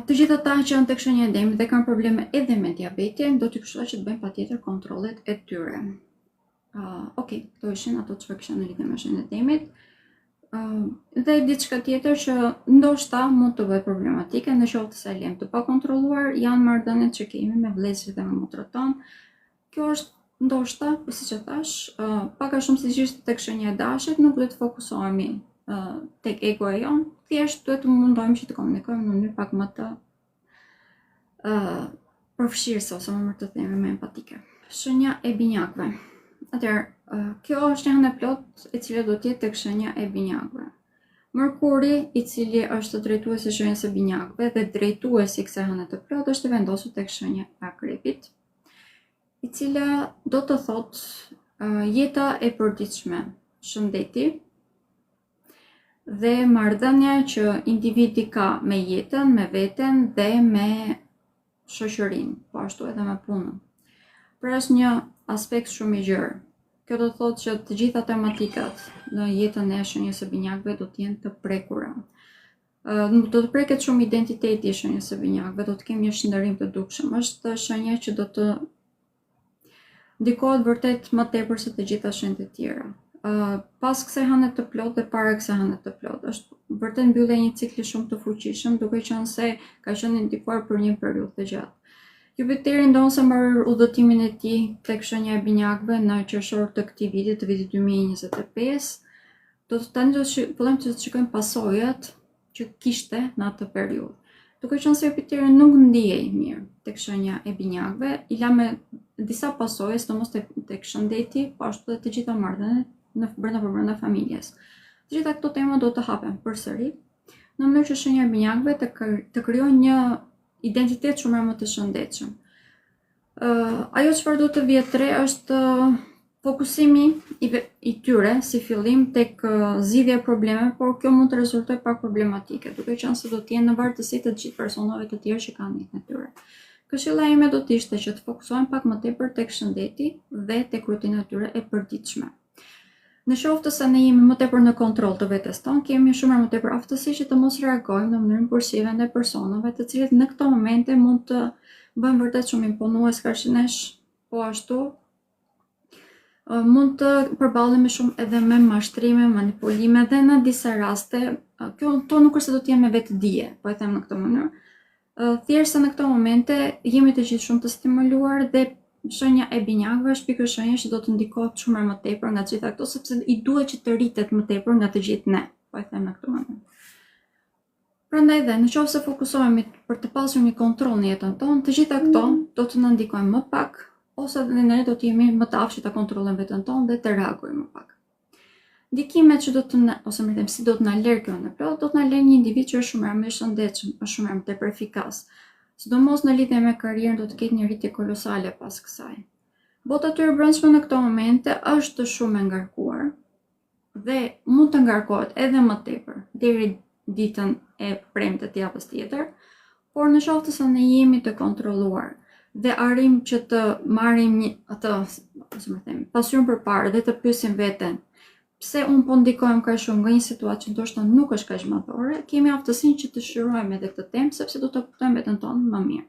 Të gjithë ata që janë tek shenja e demit dhe kanë probleme edhe me diabetin, do t'i këshilloj që të bëjnë patjetër kontrollet e tyre. Okej, këto ishin ato çfarë kisha në lidhje me shenjën e demit. Dhe diçka tjetër që ndoshta mund të bëjë problematike, nëse se lëm të pakontrolluar, janë marrëdhëniet që kemi me vëllezërit dhe me motrat tonë. Kjo është ndoshta, siç e thash, pak a shumë siç ishte tek shenja e dashit, nuk duhet të fokusohemi tek egoja jonë, thjesht duhet të mundohemi që të komunikojmë në mënyrë pak më të përfshirëse ose më të themi më empatike. Shenja e binjakëve. Atëherë, kjo është një hënë e plot e cila do të jetë tek shenja e binjakëve. Merkuri, i cili është drejtuesi i shenjës së binjakëve dhe drejtuesi i kësaj hëne të plot, është vendosur tek shenja e Akrepit, i cila do të thotë jeta e përditshme, shëndeti dhe marrëdhënia që individi ka me jetën, me veten dhe me shoqërinë, po ashtu edhe me punën. Pra është një aspekt shumë i gjerë. Kjo do të thotë që të gjitha tematikat në jetën e shenjës së binjakëve do të jenë të prekura. Do të preket shumë identiteti i shenjës së binjakëve, do të kemi një shndërrim të dukshëm. Është shenja që do të ndikohet vërtet më tepër se të gjitha shenjat e tjera. Pas kësaj hëne të plot dhe para kësaj hëne të plot, është vërtet mbyllje një cikli shumë të fuqishëm, duke qenë se ka qenë ndikuar për një periudhë të gjatë. Jupiteri ndonë se mbaroi udhëtimin e tij tek shenja e binjakëve në qershor të këtij viti, të vitit 2025. Tani do të fillojmë të shikojmë pasojat që kishte në atë periudhë. Duke qenë se Jupiteri nuk ndihej mirë tek shenja e binjakëve, i la me disa pasoje, sidomos tek shëndeti, po ashtu edhe të gjitha marrëdhëniet brenda familjes. Të gjitha këto tema do të hapen përsëri, në mënyrë që shenja e binjakëve të krijojë një identitet shumë më të shëndetshëm. Ajo çfarë do të vijë re është fokusimi i tyre si fillim tek zgjidhja e problemeve, por kjo mund të rezultojë pak problematike, duke qenë se do të jenë në vartësi të gjithë personave të tjerë që kanë jetën e tyre. Këshilla ime do të ishte që të fokusohen pak më tepër tek shëndeti dhe tek rutina e tyre e përditshme. Në qoftë se ne jemi më tepër në kontroll të vetes tonë, kemi shumë më tepër aftësi që të mos reagojmë në mënyrë impulsive ndaj personave, të cilët në këto momente mund të bëjnë vërtet shumë imponues karshi nesh, po ashtu mund të përballemi shumë edhe me mashtrime, manipulime dhe në disa raste, këto nuk është se do të jenë me vetëdije, po e them në këtë mënyrë. Thjesht se në këto momente jemi të gjithë shumë të stimuluar dhe shenja e binjakëve është pikërisht shenja që do të ndikohet shumë më tepër nga gjitha këto, sepse i duhet që të rritet më tepër nga të gjithë ne, po e them në këtë mënyrë. Prandaj dhe nëse fokusohemi për të pasur një kontroll në jetën tonë, të gjitha këto do të na ndikojnë më pak, ose ne do të jemi më të aftë që ta kontrollojmë veten tonë dhe të reagojmë më pak. Ndikimet që do të na, ose më them si do të na lërë kjo në plot, do të na lënë një individ që është shumë më i shëndetshëm, është shumë më tepër efikas. Sidomos në lidhje me karrierën do të ketë një rritje kolosale pas kësaj. Bota e tyre brendshme në këto momente është shumë e ngarkuar dhe mund të ngarkohet edhe më tepër deri ditën e premte të javës tjetër, por në qoftë se ne jemi të kontrolluar dhe arrim që të marrim pasurinë përpara dhe të pyesim veten pse unë po ndikohem kaq shumë nga një situatë që ndoshta nuk është kaq madhore, kemi aftësinë që të shqyrojmë edhe këtë temë sepse do të kuptojmë veten tonë më mirë.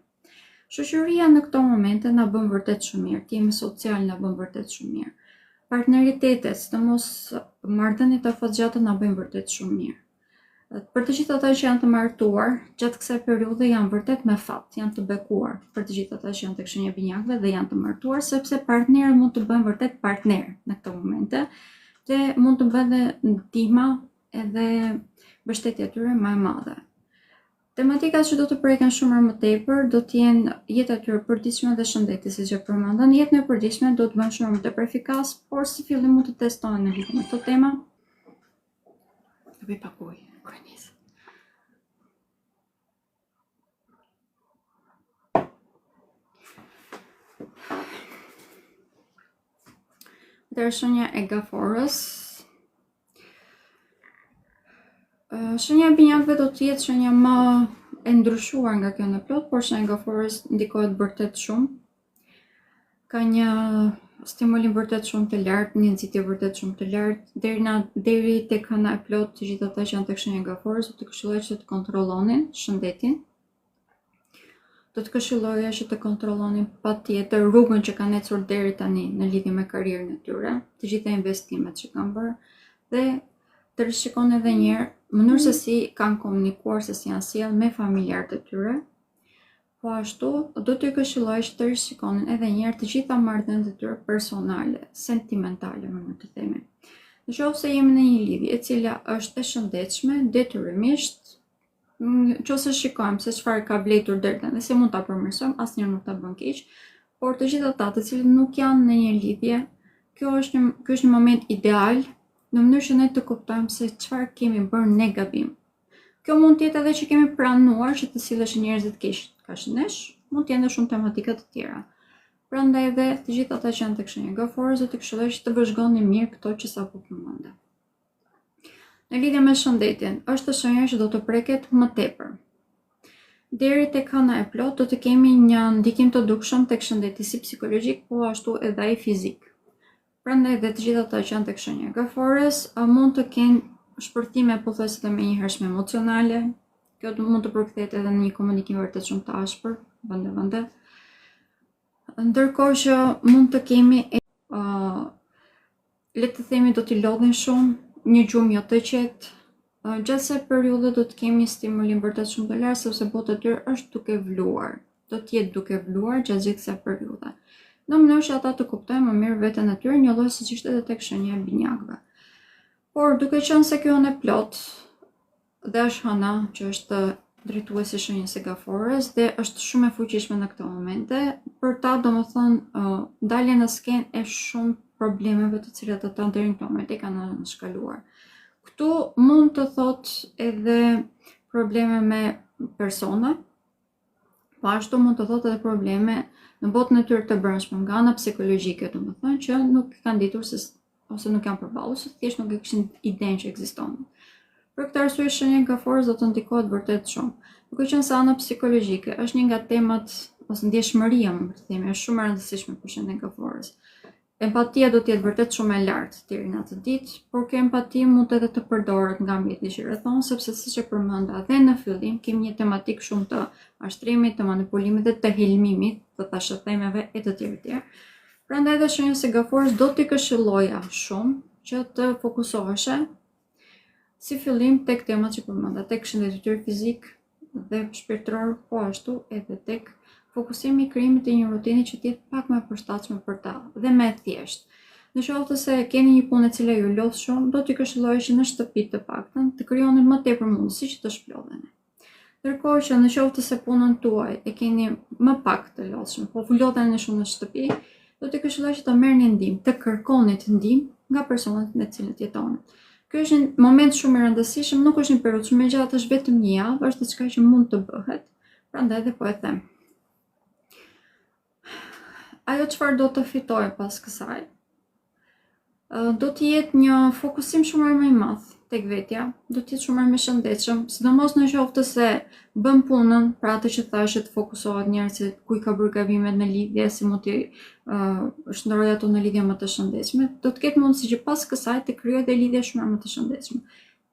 Shoqëria në këto momente na bën vërtet shumë mirë, jemi social na bën vërtet shumë mirë. Partneritetet, sidomos marrëdhëniet të afatgjata na bëjnë vërtet shumë mirë. Për të gjithë ata që janë të martuar, gjatë kësaj periudhe janë vërtet me fat, janë të bekuar për të gjithë ata që janë tek shenja e binjakëve dhe janë të martuar, sepse partnerët mund të bëjnë vërtet partner në këto momente. Dhe mund të bëjë ndihma edhe mbështetja e tyre më e madhe. Tematikat që do të preken shumë më tepër do të jenë jeta e tyre e përditshme dhe shëndeti, siç e përmendën. Jetën e përditshme do të bëhen shumë më tepër efikas, por si fillim mund të testohen në lidhje me këtë temë. Do bëj pak ujë, krenis. Dhe shenja e gaforës. Shenja e binjakëve do të jetë shenja më e ndryshuar nga kjo në plot, por shenja e gaforës ndikohet vërtet shumë. Ka një stimulim vërtet shumë të lartë, një nxitje vërtet shumë të lartë, deri tek hëna e plot, të gjithë ata që janë tek shenja e gaforës, do të këshilloj që të kontrollonin shëndetin. Do të këshilloja që të kontrollonin patjetër rrugën që kanë ecur deri tani në lidhje me karrierën e tyre, të gjitha investimet që kanë bërë dhe të rishikojnë edhe një herë mënyrë se si kanë komunikuar, se si janë sjellë me familjarët e tyre. Po ashtu do t'ju këshilloj që të rishikonin edhe një herë të gjitha marrëdhëniet e tyre personale, sentimentale, më të themi. Nëse jemi në një lidhje e cila është e shëndetshme, detyrimisht nëse shikojmë se çfarë ka vlerëtur deri tani, se mund ta përmirësojmë, asnjëherë nuk ta bën keq, por të gjithë ata të cilët nuk janë në një lidhje, ky është një moment ideal në mënyrë që ne të kuptojmë se çfarë kemi bërë ne gabim. Kjo mund të jetë edhe që kemi pranuar që të sillesh njerëzit keq kaq nesh, mund të jenë shumë tematika të tjera. Prandaj edhe të gjithë ata që janë tek shenja e gaforës do të këshilloj që të vëzhgoni mirë këto që sapo përmenda. Në lidhje me shëndetin, është shenja që do të preket më tepër. Deri tek hëna e plot do të kemi një ndikim të dukshëm tek shëndeti si psikologjik, po ashtu edhe ai fizik. Prandaj dhe të gjitha ata që janë tek shenja gafores mund të kenë shpërthime pothuajse të menjëhershme emocionale. Kjo mund të përkthehet edhe në një komunikim vërtet shumë të ashpër, vende. Ndërkohë që mund të kemi le të themi do t'i lodhin shumë, një gjumë jo të qetë. Gjatë kësaj periudhe do të kemi stimulim vërtet shumë të lartë sepse bota e tyre është duke vluar. Do të jetë duke vluar gjatë gjithë kësaj periudhe. Në mënyrë që ata të kuptojnë më mirë veten e tyre, një lloj siç ishte edhe tek shenja e binjakëve. Por duke qenë se kjo në plot dhe është hëna që është drejtuesi shenjës së gafores dhe është shumë e fuqishme në këto momente, për ta domethënë daljen në skenë e shumë problemeve të cilat ata deri në këtë moment i kanë shkaluar. Këtu mund të thot edhe probleme me persona, po ashtu mund të thot edhe probleme në botën e tyre të brendshme, nga ana psikologjike, domethënë që nuk kanë ditur ose nuk janë përballur, se thjesht nuk e kishin idenë që ekziston. Për këtë arsye shenja e gafores do të ndikohet vërtet shumë. Duke qenë se ana psikologjike është një nga temat ose ndjeshmëria, më të themi, është shumë e rëndësishme për shenjën e gafores. Empatia do të jetë vërtet shumë e lartë deri në atë ditë, por kjo empati mund edhe të përdoret nga mjeti që rrethon, sepse siç e përmenda dhe në fillim, kemi një tematik shumë të mashtrimit, të manipulimit dhe të helmimit, të thashëthemeve e të tjerë. Prandaj edhe shenja e gafores do t'i këshilloja shumë që të fokusoheshe si fillim tek temat që përmenda, tek shëndeti i tyre fizik dhe shpirtëror, po ashtu edhe tek fokusimi i krijimit të një rutine që të jetë pak më e përshtatshme për ta dhe më e thjeshtë. Në qoftë se keni një punë e cila ju lodh shumë, do t'i këshilloj që në shtëpi të paktën të krijoni më tepër mundësi që të shplodheni. Ndërkohë që në qoftë se punën tuaj e keni më pak të lodhshme, po lodheni shumë në shtëpi, do t'i këshilloj që të merrni ndihmë, të kërkoni ndihmë nga personat me të cilët jetoni. Ky është një moment shumë i rëndësishëm, nuk është një periudhë shumë e gjatë, është vetëm një javë, është diçka që mund të bëhet. Prandaj dhe po e them. Ajo çfarë do të fitoj pas kësaj, do të jetë një fokusim shumë më i madh tek vetja, do të jetë shumë më i shëndetshëm, sidomos në qoftë se bën punën për atë që thashë të fokusohet njerëz se ku i ka bërë gabimet në lidhje, si mund të shndrojë ato në lidhje më të shëndetshme, do të ketë mundësi që pas kësaj të krijojë dhe lidhje shumë më të shëndetshme.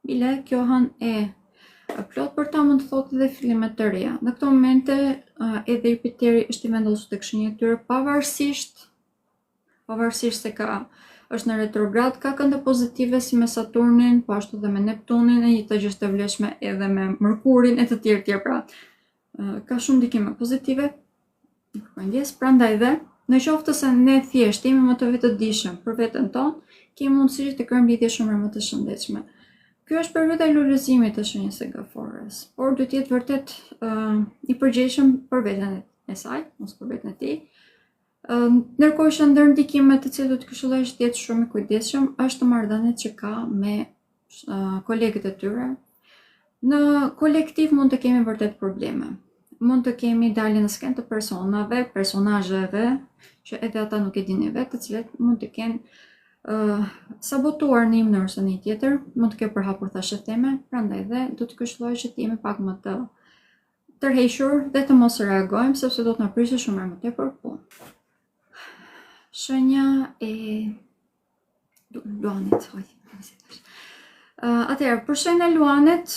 Bile kjo hënë e plot për ta mund të thotë edhe fillime të reja. Në këto momente edhe Jupiteri është i vendosur tek shenja e tyre, pavarësisht se është në retrograd, ka kënde pozitive si me Saturnin, po ashtu dhe me Neptunin, e një të gjë të vlefshme edhe me Mërkurin e të tjerë, pra. Ka shumë ndikime pozitive. Prandaj dhe, në qoftë se ne thjesht jemi më të vetëdijshëm për veten tonë, kemi mundësi të krijojmë lidhje shumë më të shëndetshme. Ky është periudha e lulëzimit të shenjës së gafores, por duhet të jetë vërtet i përgjegjshëm për veten e saj, mos për veten e tij. Ndërkohë që ndër ndikimet të cilat do të këshilloj që të jetë shumë i kujdesshëm është marrëdhëniet që ka me kolegët e tyre. Në kolektiv mund të kemi vërtet probleme. Mund të kemi dalje në skenë të personazheve që edhe ata nuk e dinin vetë, të cilat mund të kenë sabotuar në një mënyrë ose në një tjetër, mund të kenë përhapur thashëtheme, prandaj dhe do të këshilloj që të jemi pak më të tërhequr dhe të mos reagojmë, sepse do të na prisë shumë më tepër punë. Shenja e luanit. Atëherë, për shenjën e luanit,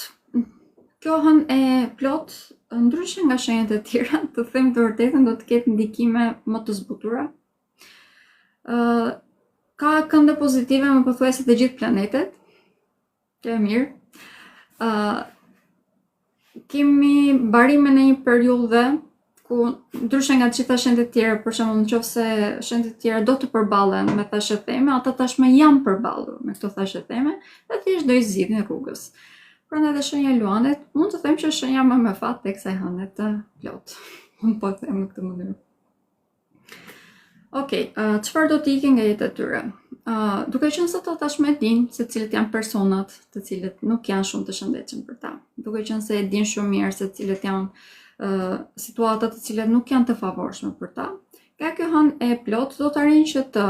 kjo hënë e plot, ndryshe nga shenjat e tjera, të them të vërtetën, do të ketë ndikime më të zbutura. Ka kënde pozitive më pothuajse të gjithë planetet. Kjo e mirë. Kemi barime në një periudhë ku ndryshe nga të gjitha shenjat e tjera, për shembull, nëse shenjat e tjera do të përballen me thashëtheme, ata tashmë janë përballur me këto thashëtheme, dhe thjesht do i zgjidhin rrugës. Prandaj edhe shenja e luanit, mund të them që është shenja më me fat tek kësaj hëne të plot. Mund po të them në këtë mënyrë. Okej, çfarë do të ikë nga jeta e tyre? Duke qenë se ata tashmë e dinë se cilët janë personat të cilët nuk janë shumë të shëndetshëm për ta. Duke qenë se e dinë shumë mirë se cilët janë situatat të cilat nuk janë të favorshme për ta. Nga kjo hënë e plot do të arrijnë që të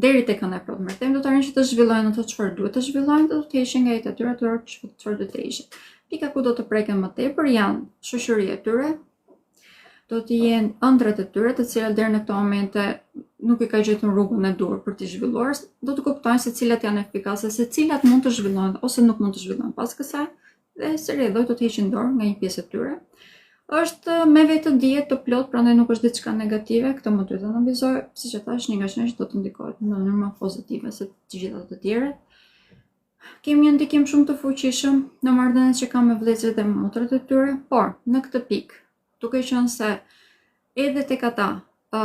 deri tek hëna e plot do të arrijnë që të zhvillojnë ato çfarë duhet të zhvillojnë, do të heqin nga jeta e tyre ato çfarë do të heqin. Pika ku do të preken më tepër janë shoqëria e tyre, do të jenë ëndrat e tyre, të cilat deri në këto momente nuk i ka gjetur rrugën e dur për t'i zhvilluar, do të kuptojnë se cilat janë efikase, se cilat mund të zhvillohen ose nuk mund të zhvillohen pas kësaj, dhe së rrjedhoj do të heqin dorë nga një pjesë e tyre. Është me vetë dijet të plot, prandaj nuk është diçka negative, këtë më duhet të analizoj, siç e thash, një nga shenjat do të ndikohet në mënyrë më pozitive se të gjitha të tjerët. Kemi një ndikim shumë të fuqishëm në marrëdhëniet që kanë me vëllezërit dhe motrat e tyre, por në këtë pikë, duke qenë se edhe tek ata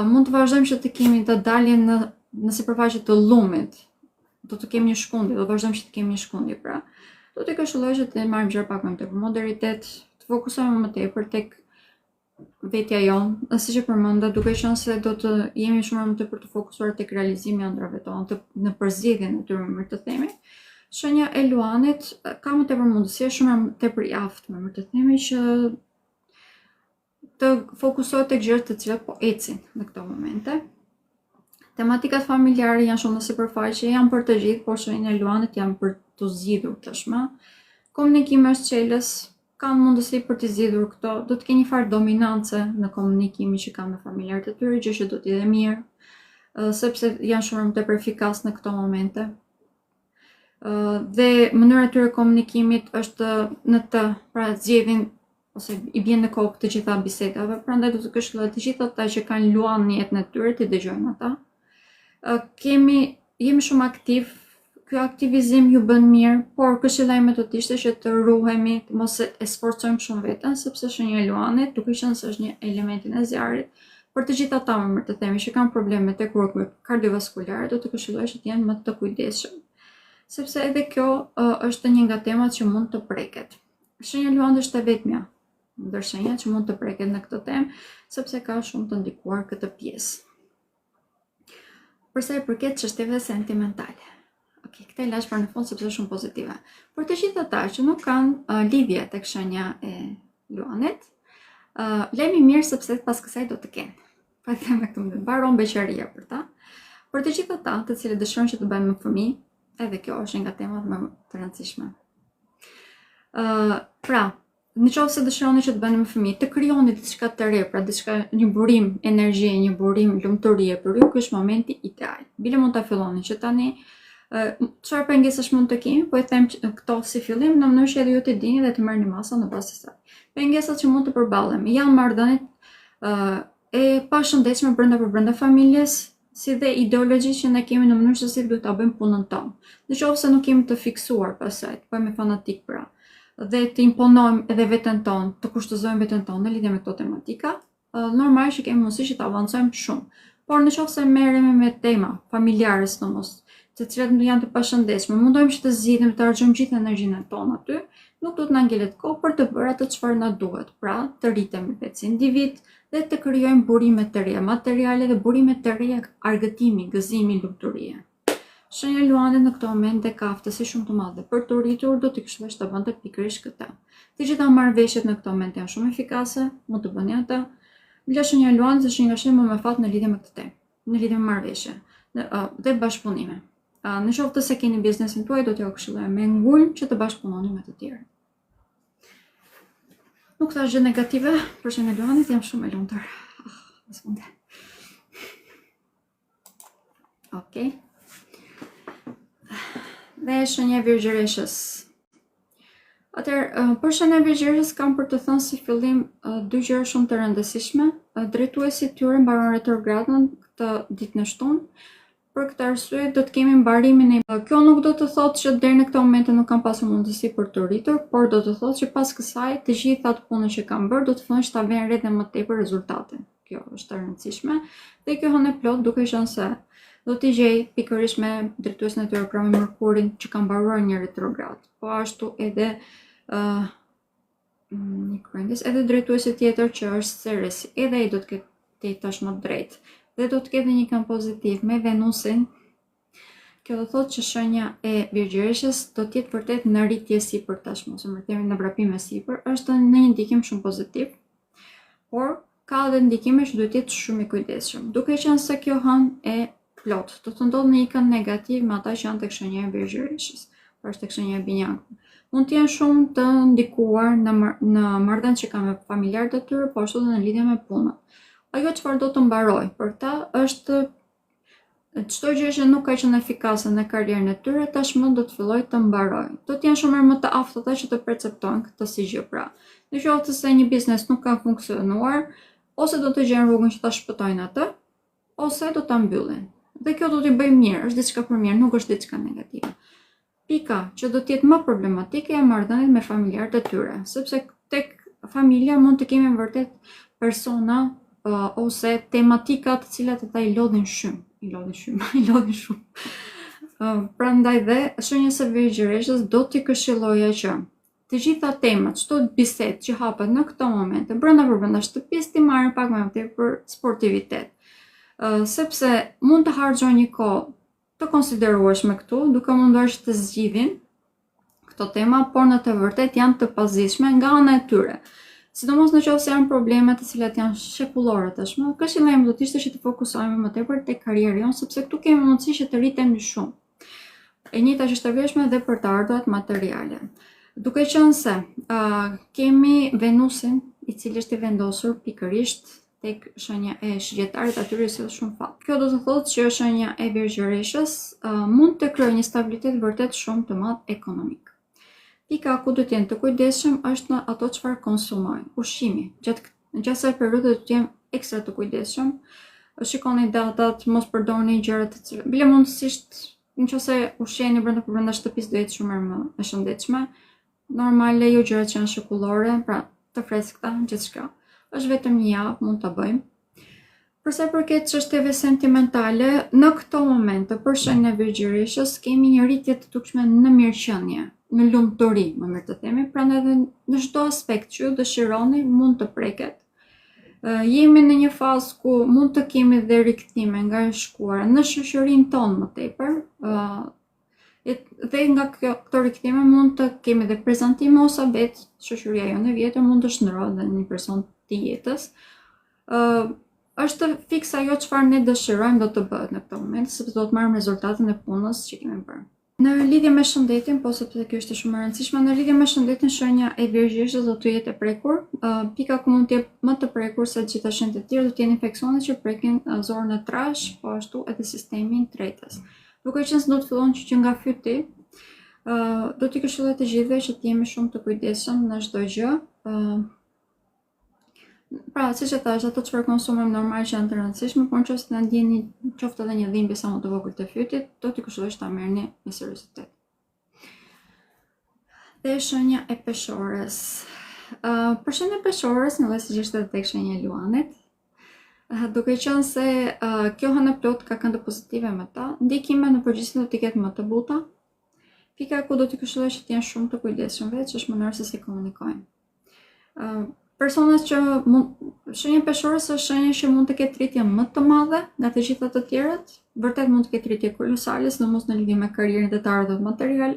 mund të vazhdojmë që të kemi të daljen në sipërfaqe të llumit, do të kemi një shkundje, do vazhdojmë që të kemi një shkundje, pra do të këshilloj që të marrim gjëra pak më tepër moderitet, të fokusohemi më tepër tek vetja jonë, siç e përmenda, duke qenë se do të jemi shumë më tepër të fokusuar tek realizimi i ëndrave tonë, në përzgjedhjen e tyre, më të themi. Shenja e Luanit ka më tepër mundësi, shumë më tepër i aftë, më të themi, që të fokusohet tek gjërat të cilat po ecin në këto momente. Tematikat familjare janë shumë në sipërfaqe, janë për të gjithë, por shenja e Luanit janë për të zgjidhur tashmë. Komunikimi është çelës, kanë mundësi për të zgjidhur këto, do të kenë një farë dominance në komunikimin që kanë me familjarët e tyre, gjë që do të jetë mirë, sepse janë shumë më tepër efikas në këto momente. Dhe mënyra e tyre komunikimit është në të, pra zgjedhin ose i bjen në kokë të gjitha bisedave, prandaj do të këshilloj të gjithë ata që kanë Luan në jetën e tyre të dëgjojnë ata. Jemi shumë aktiv, ky aktivizim ju bën mirë, por këshillojmë të ishte që të ruhemi, të mos e sforcojmë shumë veten, sepse shenja e Luanit, duke qenë se është një elementin e zjarrit, për të gjithë ata më të themi që kanë probleme tek rrugët kardiovaskulare, do të këshilloj që të jenë më të kujdesshëm, sepse edhe kjo është një nga temat që mund të preket. Shenja e Luanit është e vetmja ndër shenjat që mund të preket në këtë temë, sepse ka shumë të ndikuar këtë pjesë. Përsa i përket çështjeve sentimentale. Okej, këtë e lash për në fund sepse është shumë pozitive. Për të gjithë ata që nuk kanë lidhje tek shenja e Luanit, lejmë mirë sepse pas kësaj do të kenë. Pa them me këtë, mbaron beqaria për ta. Për të gjithë ata të cilët dëshirojnë që të bëjnë më fëmijë, edhe kjo është nga temat më të rëndësishme. Pra, në qoftë se dëshironi që të bëni më fëmijë, të krijoni diçka të re, pra diçka, një burim energjie, një burim lumturie për ju, ky është momenti ideal. Bile mund ta filloni që tani, çfarë pengesash mund të kemi, po e them këto si fillim në mënyrë që edhe ju të dini dhe të merrni masa në bazë të saj. Pengesat që mund të përballemi janë marrëdhëniet e pashëndetshme brenda familjes, si dhe ideologji që ne kemi në mënyrë se si duhet ta bëjmë punën tonë. Në qoftë se nuk kemi të fiksuar pasaj, të bëjmë fanatik pra, dhe të imponojmë edhe veten tonë, të kushtozojmë veten tonë në lidhje me këto tematika, normal që kemi mundësi që të avancojmë shumë. Por në qoftë se merremi me tema familjare sidomos, të cilat janë të pashëndetshme, mundojmë që të zgjidhim të harxojmë gjithë energjinë tonë aty, nuk do të na ngelet kohë për të bërë atë çfarë na duhet, pra të rritemi vetë si individ dhe të krijojmë burime të reja materiale dhe burime të reja argëtimi, gëzimi, lumturie. Shenja e Luanit në këtë moment dhe ka aftësi shumë të madhe për të rritur, do t'i këshillosh të bënte pikërisht këtë. Të gjitha marrëveshjet në këtë moment janë shumë efikase, mund të bëni ata. Bile shenja e Luanit është një nga shenjat më me fat në lidhje me këtë temë, në lidhje me marrëveshje dhe bashkëpunime. Në qoftë se keni biznesin tuaj, do t'ju këshilloj me ngulm që të bashkëpunoni me të tjerë. Nuk thash gjë negative për shenjën e Luanit, jam shumë e lumtur. Okej. Dhe shenja e Virgjëreshës. Atëherë, për shenjën e Virgjëreshës kam për të thënë si fillim dy gjëra shumë të rëndësishme. Drejtuesi i tyre mbaron retrogradën këtë ditë në shtunë. Për këtë arsye do të kemi mbarimin e kjo nuk do të thotë që deri në këtë moment nuk kam pasur mundësi për të rritur, por do të thotë që pas kësaj të gjitha ato punët që kam bërë do të fillojnë që ta vënë re dhe më tepër rezultate. Kjo është e rëndësishme. Dhe kjo hënë plot duke qenë se do t'i gjej pikërisht me drejtuesin e tyre pra me Merkurin që ka mbaruar një retrograd. Po ashtu edhe edhe drejtuesi tjetër që është Ceresi, edhe ai do të ketë tashmë drejt. Dhe do të ketë një kënd pozitiv me Venusin. Kjo do thotë që shenja e Virgjëreshës do të jetë vërtet në rritje sipër tashmë, ose më themi në vrapime sipër, është në një ndikim shumë pozitiv. Por ka edhe ndikime që duhet të jetë shumë i kujdesshëm. Duke qenë se kjo hënë e plot, do të ndodhë në një kënd negativ me ata që janë tek shenja e Virgjëreshës, pra tek shenja e Binjakut. mund të jenë shumë të ndikuar në marrëdhënie që kanë me familjarët e tyre, po ashtu edhe në lidhje me punën. Ajo çfarë do të mbaroj për ta është çdo gjë që nuk ka qenë efikase në karrierën e tyre, tashmë do të filloj të mbaroj. Do të jenë shumë më të aftëta që të perceptojnë këtë si gjë pra. Në qoftë se një biznes nuk ka funksionuar, ose do të gjenë rrugën që ta shpëtojnë atë, ose do ta mbyllin. Dhe kjo do t'i bëjmë mirë, është diçka për mirë, nuk është diçka negative. Pika që do të jetë më problematike e marrëdhëniet me familjarët e tyre, sepse tek familja mund të kemi vërtet persona ose tematika të cilat ata i lodhin shumë. Prandaj dhe shenjës së Virgjëreshës do t'i këshilloja që të gjitha temat, çdo bisedë që hapet në këto momente brenda shtëpisë ti marrin pak më tepër sportivitet. Sepse mund të harxojnë një kohë të konsiderueshme këtu, duke munduar që të zgjidhin këto tema, por në të vërtetë janë të pazishme nga ana e tyre. Sidomos në qoftë se janë probleme të cilat janë shekullore tashmë, këshillimi do të ishte që të fokusohemi më tepër tek karriera jonë, sepse këtu kemi mundësi që të rritemi shumë. E njëjta që është e vlefshme edhe për të ardhurat materiale. Duke qenë se kemi Venusin, i cili është i vendosur pikërisht tek shenja e shigjetarit, atyre i sjell shumë fat. Kjo do të thotë që shenja e Virgjëreshës mund të krijojë një stabilitet vërtet shumë të madh ekonomik. Pika ku do të jenë të kujdesshëm është në ato çfarë konsumojnë. Ushqimi. Gjatë asaj periudhe do të jenë ekstra të kujdesshëm. Shikoni datat, mos përdorni gjëra të cilat bile mundësisht nëse ushqeni brenda shtëpisë do jetë shumë më e shëndetshme. Normale jo gjëra që janë shekullore, pra të freskëta, gjithçka. Është vetëm një javë, mund ta bëjmë. Përsa i përket çështjeve sentimentale, në këto momente për shenjën e Virgjëreshës kemi një rritje të dukshme në mirëqenie, në lumturi, më mirë të themi, prandaj edhe në çdo aspekt që ju dëshironi mund të preket. Jemi në një fazë ku mund të kemi dhe rikthime nga e shkuara në shoqërinë tonë më tepër, dhe nga këto rikthime mund të kemi dhe prezantime ose vetë shoqëria jonë e vjetër mund të shndërrohet dhe një person të jetës. Është fiks ajo çfarë ne dëshirojmë do të bëhet në këtë moment, sepse do të marrim rezultatin e punës që kemi bërë. Në lidhje me shëndetin, po sepse kjo është shumë e rëndësishme, në lidhje me shëndetin shenja e Virgjëreshës do të jetë e prekur. Pika ku mund të jetë më të prekur se gjitha shenjat e tjera do të jenë infeksionet që prekin zorën e trash, po ashtu edhe sistemin tretës. Duke qenë se do të fillon që nga fyti, do t'i këshilloj të gjithëve që të jemi shumë të kujdesshëm në çdo gjë. Pra, siç e thash, ato çfarë konsumojmë normal që janë të rëndësishme, por nëse na ndjeni qoftë edhe një dhimbje sa më të vogël të fytit, do t'i këshilloj ta merrni me seriozitet. Dhe shenja e peshores. Për shenjën e peshores, në lloj siç është edhe tek shenja e luanit, duke qenë se kjo hënë plot ka këndë pozitive me ta, ndikime në përgjithësi do t'i ketë më të buta. Pika ku do t'i këshilloj që të jenë shumë të kujdesshëm vetë, që është mënyra se si komunikojnë. Personat që shenja peshores është shenja që mund të ketë rritje më të madhe nga të gjitha të tjerët, vërtet mund të ketë rritje kolosale, sidomos në lidhje me karrierën dhe të ardhurat material,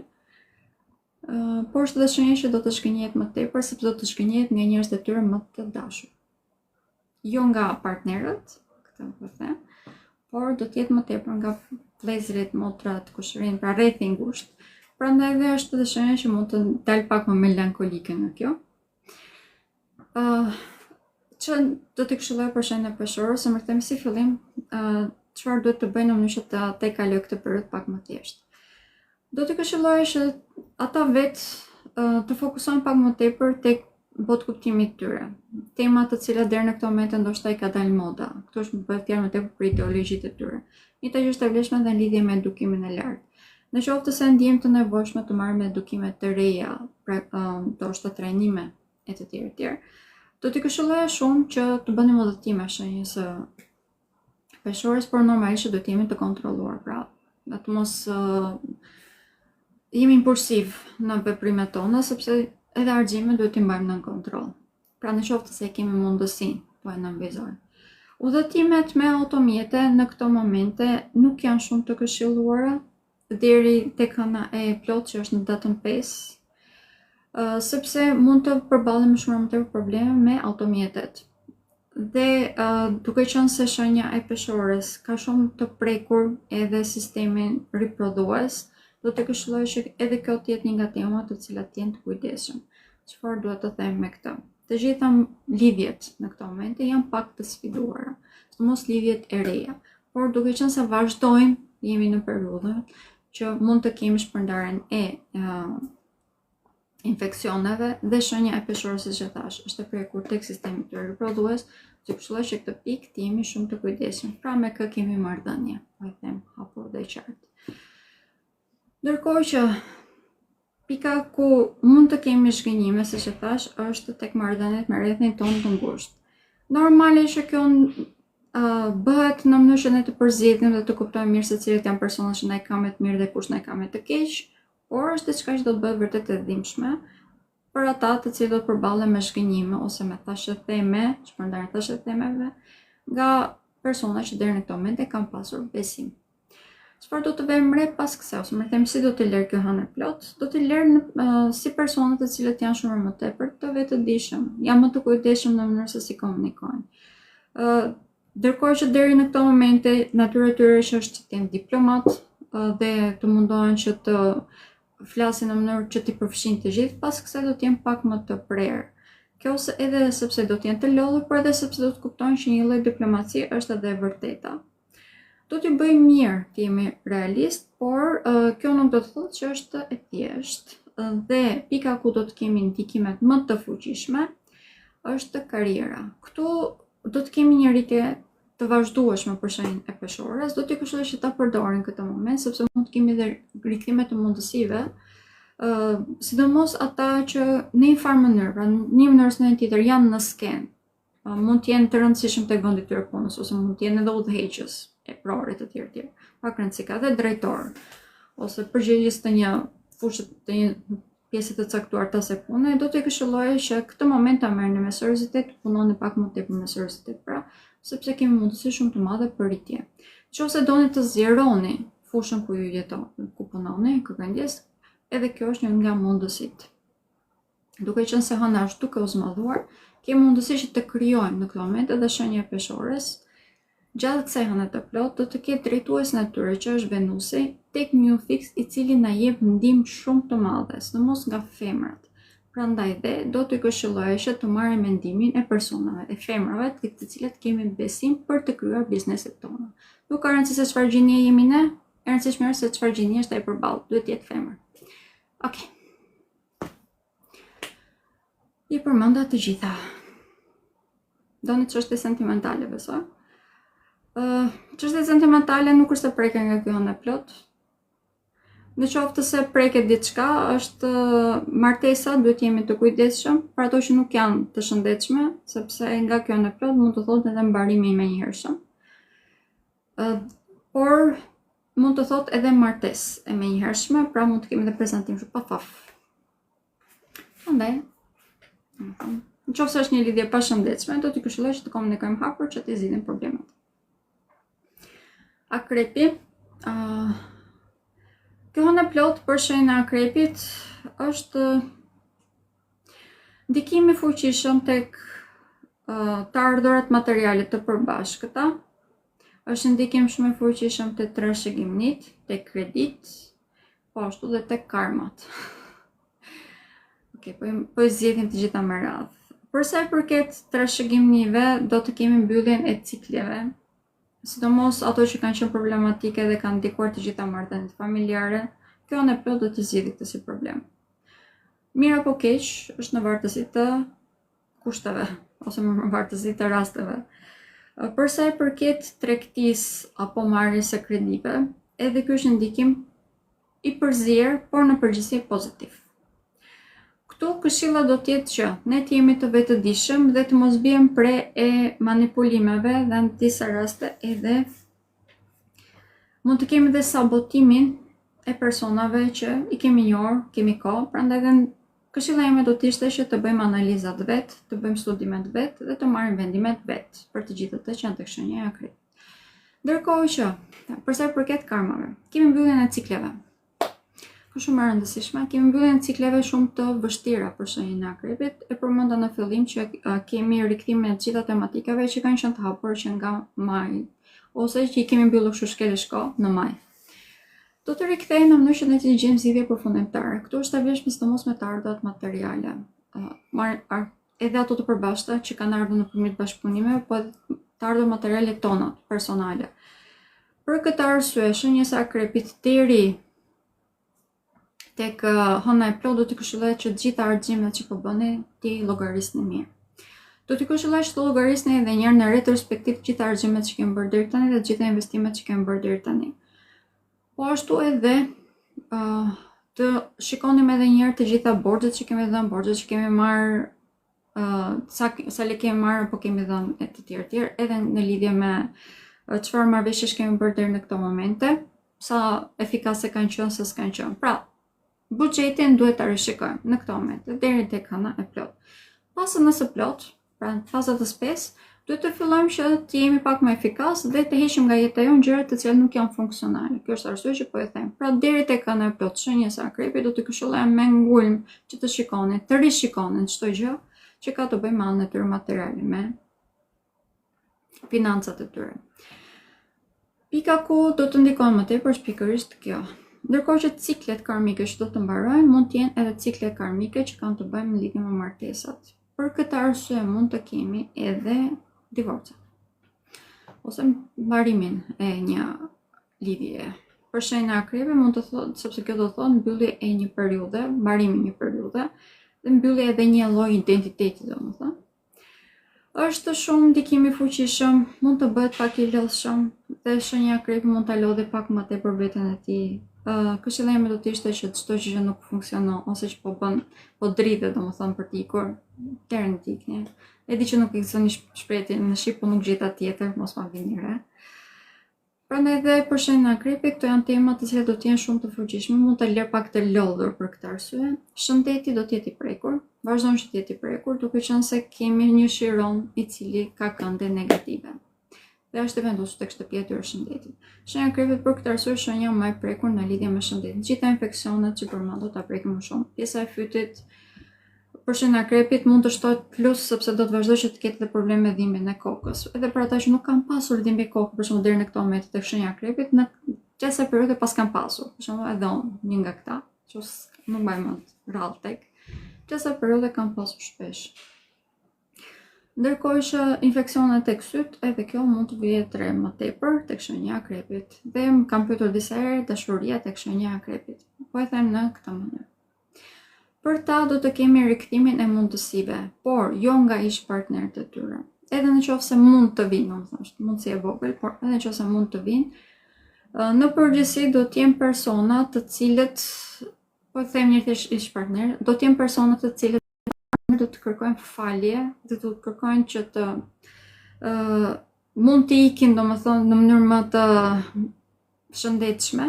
por është edhe shenja që do të shkënjehet më tepër, sepse do të shkënjehet nga njerëzit e tyre më të dashur. Jo nga partnerët, këtë po them, por do të jetë më tepër nga vëllezërit, motrat, kushërinë, pra rrethi i ngushtë. Prandaj edhe është edhe shenja që mund të dalë pak më melankolike në kjo. Që do të këshilloj për shenjën e peshorës, se më themi si fillim çfarë duhet të bëjnë në mënyrë që të kalojë këtë periudhë pak më thjesht. Do të këshilloj që ata vetë të fokusohen pak më tepër tek botë kuptimit të tyre. Tema të cilat deri në këtë moment ndoshta i ka dalë moda. Këto është më thjerë më tepër për ideologjitë e tyre. Njëta që është e vlefshme dhe në lidhje me edukimin e lartë. Në qoftë se ndjejmë të nevojshme të marrim edukime të reja, pra ndoshta trajnime e të tjerë. Do t'i këshilloja shumë që të bëni udhëtime shenjës së peshores, por normalisht do të jemi të kontrolluar, pra të mos jemi impulsiv në veprimet tona, sepse edhe argjimin duhet t'i mbajmë në kontroll. Pra në qoftë se kemi mundësinë, po e nënvizoj. Udhëtimet me automjete në këto momente nuk janë shumë të këshilluara deri tek hëna e plot që është në datën 5, sepse mund të përballemi shumë më tepër probleme me automjetet. Dhe duke qenë se shenja e peshores ka shumë të prekur edhe sistemin riprodhues, do të këshilloj që edhe kjo të jetë një nga temat të cilat jenë të kujdesshëm. Çfarë duhet të them me këtë? Të gjitha lidhjet në këtë moment janë pak të sfiduara, mos lidhjet e reja, por duke qenë se vazhdojmë, jemi në periudhën që mund të kemi shpërndarjen e infeksioneve dhe shenja e peshorës siç e thash, është e prekur tek sistemi riprodhues, të këshilloj që këtë pikë të jemi shumë të kujdesshëm. Pra me kë kemi marrëdhënie, po e them hapur dhe qartë. Ndërkohë që pika ku mund të kemi zhgënjime, siç e thash, është tek marrëdhëniet me rrethin tonë të ngushtë. Normalisht që kjo bëhet në mënyrë që ne të përzjedhim dhe të kuptojmë mirë se cilët janë personat që na i ka me të mirë dhe kush na i ka me të keq, por është diçka që do të bëhet vërtet e dhimbshme për ata të cilët do të përballen me zhgënjime ose me thashëtheme, shpërndarje thashëthemeve nga persona që deri në këtë moment e kanë pasur besim. Çfarë do të bëjmë re pas kësaj, ose më them si do të lërë kjo hënë plot, do të lërë si persona të cilët janë shumë më tepër të vetëdijshëm, janë më të kujdesshëm në mënyrë se si komunikojnë. Ndërkohë që deri në këtë moment natyra e tyre është që të jenë diplomat dhe të mundohen që të flasin në mënyrë që t'i përfshin të gjithë, pas kësaj do t'jenë pak më të prerë. Kjo edhe sepse do t'jenë të lodhur, por edhe sepse do të kuptojnë që një lloj diplomaci është edhe e vërteta. Do t'i bëjmë mirë të jemi realist, por kjo nuk do të thotë që është e thjeshtë dhe pika ku do të kemi ndikimet më të fuqishme është kariera. Këtu do të kemi një rritje të vazhdueshme për shenjën e peshorës, do t'i këshilloj që ta përdorin këtë moment, sepse mund të kemi edhe rikthime të mundësive, sidomos ata që në një farë mënyrë, pra një mënyrë ose në tjetër janë në skenë, mund të jenë të rëndësishëm tek vendi i tyre punës, ose mund të jenë edhe udhëheqës e prorit të tjerë. Pak rëndësi ka dhe drejtor, ose përgjegjës të një fushë të një pjesë të caktuar të asaj pune, do t'i këshilloj që këtë moment ta merrni me seriozitet, punoni pak më tepër me seriozitet, pra sepse kemi mundësi shumë të madhe për rritje. Nëse doni të zgjeroni fushën ku ju jetoni, ku punoni, kërkëndjes, edhe kjo është një nga mundësitë. Duke qenë se hëna është duke u zmadhuar, kemi mundësi që të krijojmë në këtë moment edhe shenja e peshorës. Gjatë kësaj hëne të plot do të ketë drejtues natyre që është Venusi tek një fix i cili na jep ndihmë shumë të madhe, sidomos nga femrat. Prandaj dhe do të këshilloj që të marrim mendimin e personave, e femrave tek të cilat kemi besim për të krijuar bizneset tona. Nuk ka rëndësi se çfarë gjinie jemi ne, e rëndësishme është se çfarë gjinie është ai përballë, duhet të jetë femër. Okej. I përmenda të gjitha. Doni çështje sentimentale, besoj. Çështje sentimentale nuk është se preken nga kjo hënë plot. Në qoftë se preket diçka, është martesa, duhet jemi të kujdesshëm për ato që nuk janë të shëndetshme, sepse nga kjo hënë plot mund të thotë edhe mbarimi i menjëhershëm. Por mund të thotë edhe martesë e menjëhershme, pra mund të kemi edhe prezantim shumë pafaf. Prandaj, në qoftë se është një lidhje pa shëndetshme, do t'i këshilloj që të komunikojmë hapur që të zgjidhim problemet. Akrepi, kjo hënë plot për shenjën e akrepit është ndikimi fuqishëm tek të ardhurat materiale të përbashkëta, është ndikim shumë i fuqishëm tek trashëgimit, tek kredit, po ashtu dhe tek karmat. Okej, po i zgjedhim të gjitha me radhë. Për sa i përket trashëgimive, do të kemi mbylljen e cikleve, sidomos ato që kanë qenë problematike dhe kanë ndikuar të gjitha marrëdhëniet familjare, kjo hënë plot do të zgjidhë këtë si problem. Mirë apo keq, është në vartësi të kushteve, ose në vartësi të rasteve. Për sa i përket tregtisë apo marrjes së kredive, edhe ky është ndikim i përzier, por në përgjithësi pozitiv. Këtu këshilla do të jetë që ne të jemi të vetëdijshëm dhe të mos bijmë pre e manipulimeve dhe në disa raste edhe mund të kemi dhe sabotimin e personave që i kemi njohur, kemi kohë, prandaj dhe këshilla ime do të ishte që të bëjmë analizat vet, të bëjmë studimet vet dhe të marrim vendimet vet për të gjithë ato që janë tek shenja e akrepit. Ndërkohë që, për sa i përket karmave, kemi mbylljen e cikleve. Kjo shumë e rëndësishme, kemi mbylljen e cikleve shumë të vështira për shenjën e akrepit. E përmenda në fillim që kemi rikthime të gjitha tematikave që kanë qenë të hapur që nga maj, ose që i kemi mbyllur kështu shkelë shko në maj. Do të rikthehej në mënyrë që ne të gjejmë zgjidhje përfundimtare. Këtu është e vlefshme sidomos me të ardhurat materiale. Edhe ato të përbashkëta që kanë ardhur nëpërmjet bashkëpunimeve, po edhe të ardhurat materiale tona personale. Për këtë arsye, shenja e Akrepit deri tek hëna e plot do t'i këshilloj që të gjitha argjimet që po bëni ti llogarisni mirë. Do t'i këshilloj që të llogarisni edhe një herë në retrospektiv të gjitha argjimet që kemi bërë deri tani dhe të gjitha investimet që kemi bërë deri tani. Po ashtu edhe të shikonim edhe një herë të gjitha borxhet që kemi dhënë, borxhet që kemi marrë, sa le kemi marrë apo kemi dhënë e të tjerë, edhe në lidhje me çfarë marrëveshjesh kemi bërë deri në këto momente, sa efikase kanë qenë, se s'kanë qenë. Pra, buxhetin duhet ta rishikojmë në këto momente deri tek hëna e plot. Pas hënës së plot, pra në fazat e spes, duhet të fillojmë që të jemi pak më efikas dhe të heqim nga jeta jonë gjërat të cilat nuk janë funksionale. Kjo është arsye që po e them. Pra deri tek hëna e plot, shenja e Akrepit do të këshillojmë me ngulm që të shikonin, të rishikonin çdo gjë që ka të bëjë me anën e tyre materiale, me financat e tyre. Pika ku do të ndikojnë më tepër është pikërisht kjo. Ndërkohë që ciklet karmike që do të mbarojnë, mund të jenë edhe ciklet karmike që kanë të bëjnë në lidhje me martesat. Për këtë arsye mund të kemi edhe divorce ose mbarimin e një lidhje. Për shenjën e Akrepit mund të thotë, sepse kjo do të thotë mbyllje e një periudhe, mbarimi i një periudhe dhe mbyllje edhe një lloj identiteti, domethënë. Është shumë ndikim i fuqishëm, mund të bëhet pak i lodhshëm dhe shenja e Akrepit mund ta lodhë pak më tepër veten e tij. Këshillimi do të ishte që çdo gjë që nuk funksionon ose që po dridhet, domethënë për të ikur, deri në ikje. E di që nuk ekziston shprehje në shqip, po nuk gjeta tjetër, mos ma vini re. Prandaj edhe për shenjën e Akrepit, këto janë tema të cilat do të jenë shumë të fuqishme, mund të lër pak të lodhur për këtë arsye. Shëndeti do të jetë i prekur, vazhdon që të jetë i prekur, duke qenë se kemi një Chiron i cili ka kënde negative. Dhe është e vendosur tek shtëpia e tyre shëndetit. Shenja e Akrepit për këtë arsye është shenja më e prekur në lidhje me shëndetin. Gjitha infeksionet që përmend do ta prekim më shumë. Pjesa e fytit për shenjën e Akrepit mund të shtohet plus sepse do të vazhdojë që të ketë edhe probleme dhimbjen e kokës. Edhe për ata që nuk kanë pasur dhimbje kokë për shembull deri në këtë moment tek shenja e Akrepit, në çfarë periudhë pas kanë pasur. Për shembull edhe unë një nga këta, që nuk mbaj mend rrallë tek, çfarë periudhë kanë pasur shpesh. Ndërkohë që infeksionet tek syt, edhe kjo mund të vijë tre më tepër tek shenja e Akrepit. Dhe më kam pyetur disa herë dashuria tek shenja e Akrepit. Po e them në këtë mënyrë. Për ta do të kemi rikthimin e mundësive, por jo nga ish partnerët e tyre. Edhe në qoftë se mund të vinë, është mundësi e vogël, por edhe në qoftë se mund të vinë, në përgjithësi do të jenë persona të cilët, po them një thjesht ish partner, do të jenë persona të cilët do të kërkojnë falje, do të kërkojnë që të mund të ikin, domethënë në mënyrë më të shëndetshme,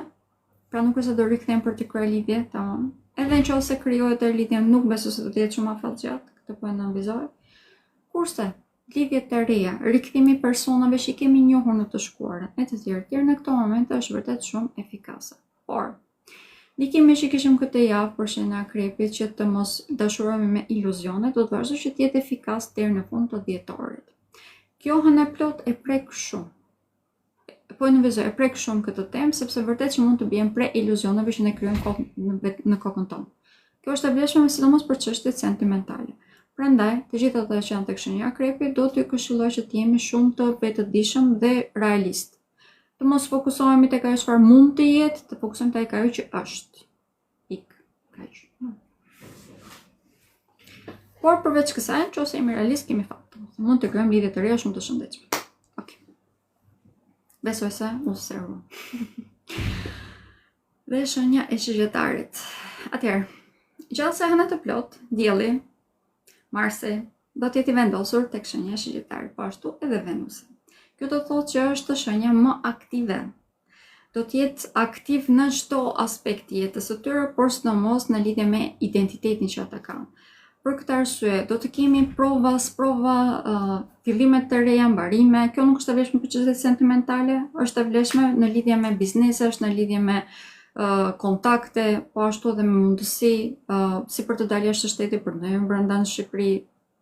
pra nuk është se do rikthehen për të kryer lidhje, tamam. Edhe në qoftë se krijohet e lidhja, nuk besoj se do të jetë shumë afatgjat, këtë po e nënvizoj. Kurse lidhjet të reja, rikthimi i personave që i kemi njohur në të shkuarën, e të tjerë në këto momente është vërtet shumë efikase. Por ndikimi që kishim këtë javë për shenjën e Akrepit që të mos dashurohemi me iluzione, do të vazhdojë që të jetë efikas deri në fund të dhjetorit. Kjo hënë e plot e prek shumë. Po e nënvizoj, e prek shumë këtë temë, sepse vërtet që mund të bien pre iluzioneve që ne krijojmë në kokën tonë. Kjo është e vlefshme sidomos për çështjet sentimentale. Prandaj, të gjithë ata që janë tek shenja e Akrepit, do t'ju këshilloj që të jemi shumë të vetëdijshëm dhe realist. Të mos fokusohemi tek ajo çfarë mund të jetë, të fokusohemi tek ajo që është. Kaq. Por përveç kësaj, nëse jemi realist, kemi fat. Mund të krijojmë lidhje të reja shumë të shëndetshme. Okej. Besoj se u servu. Dhe shenja e Shigjetarit. Atëherë, gjatë së hënës të plot, dielli, Marsi, do të jetë i vendosur tek shenja e Shigjetarit, po ashtu edhe Venusi. Kjo do të thotë që është shenja më aktive. Do të jetë aktiv në çdo aspekt të jetës së tyre, por sidomos në lidhje me identitetin që ata kanë. Për këtë arsye, do të kemi prova, fillime të reja, mbarime. Kjo nuk është e vlefshme për çështjet sentimentale, është e vlefshme në lidhje me biznese, është në lidhje me kontakte, po ashtu edhe me mundësi si për të dalë jashtë shtetit, për të ndodhur brenda në Shqipëri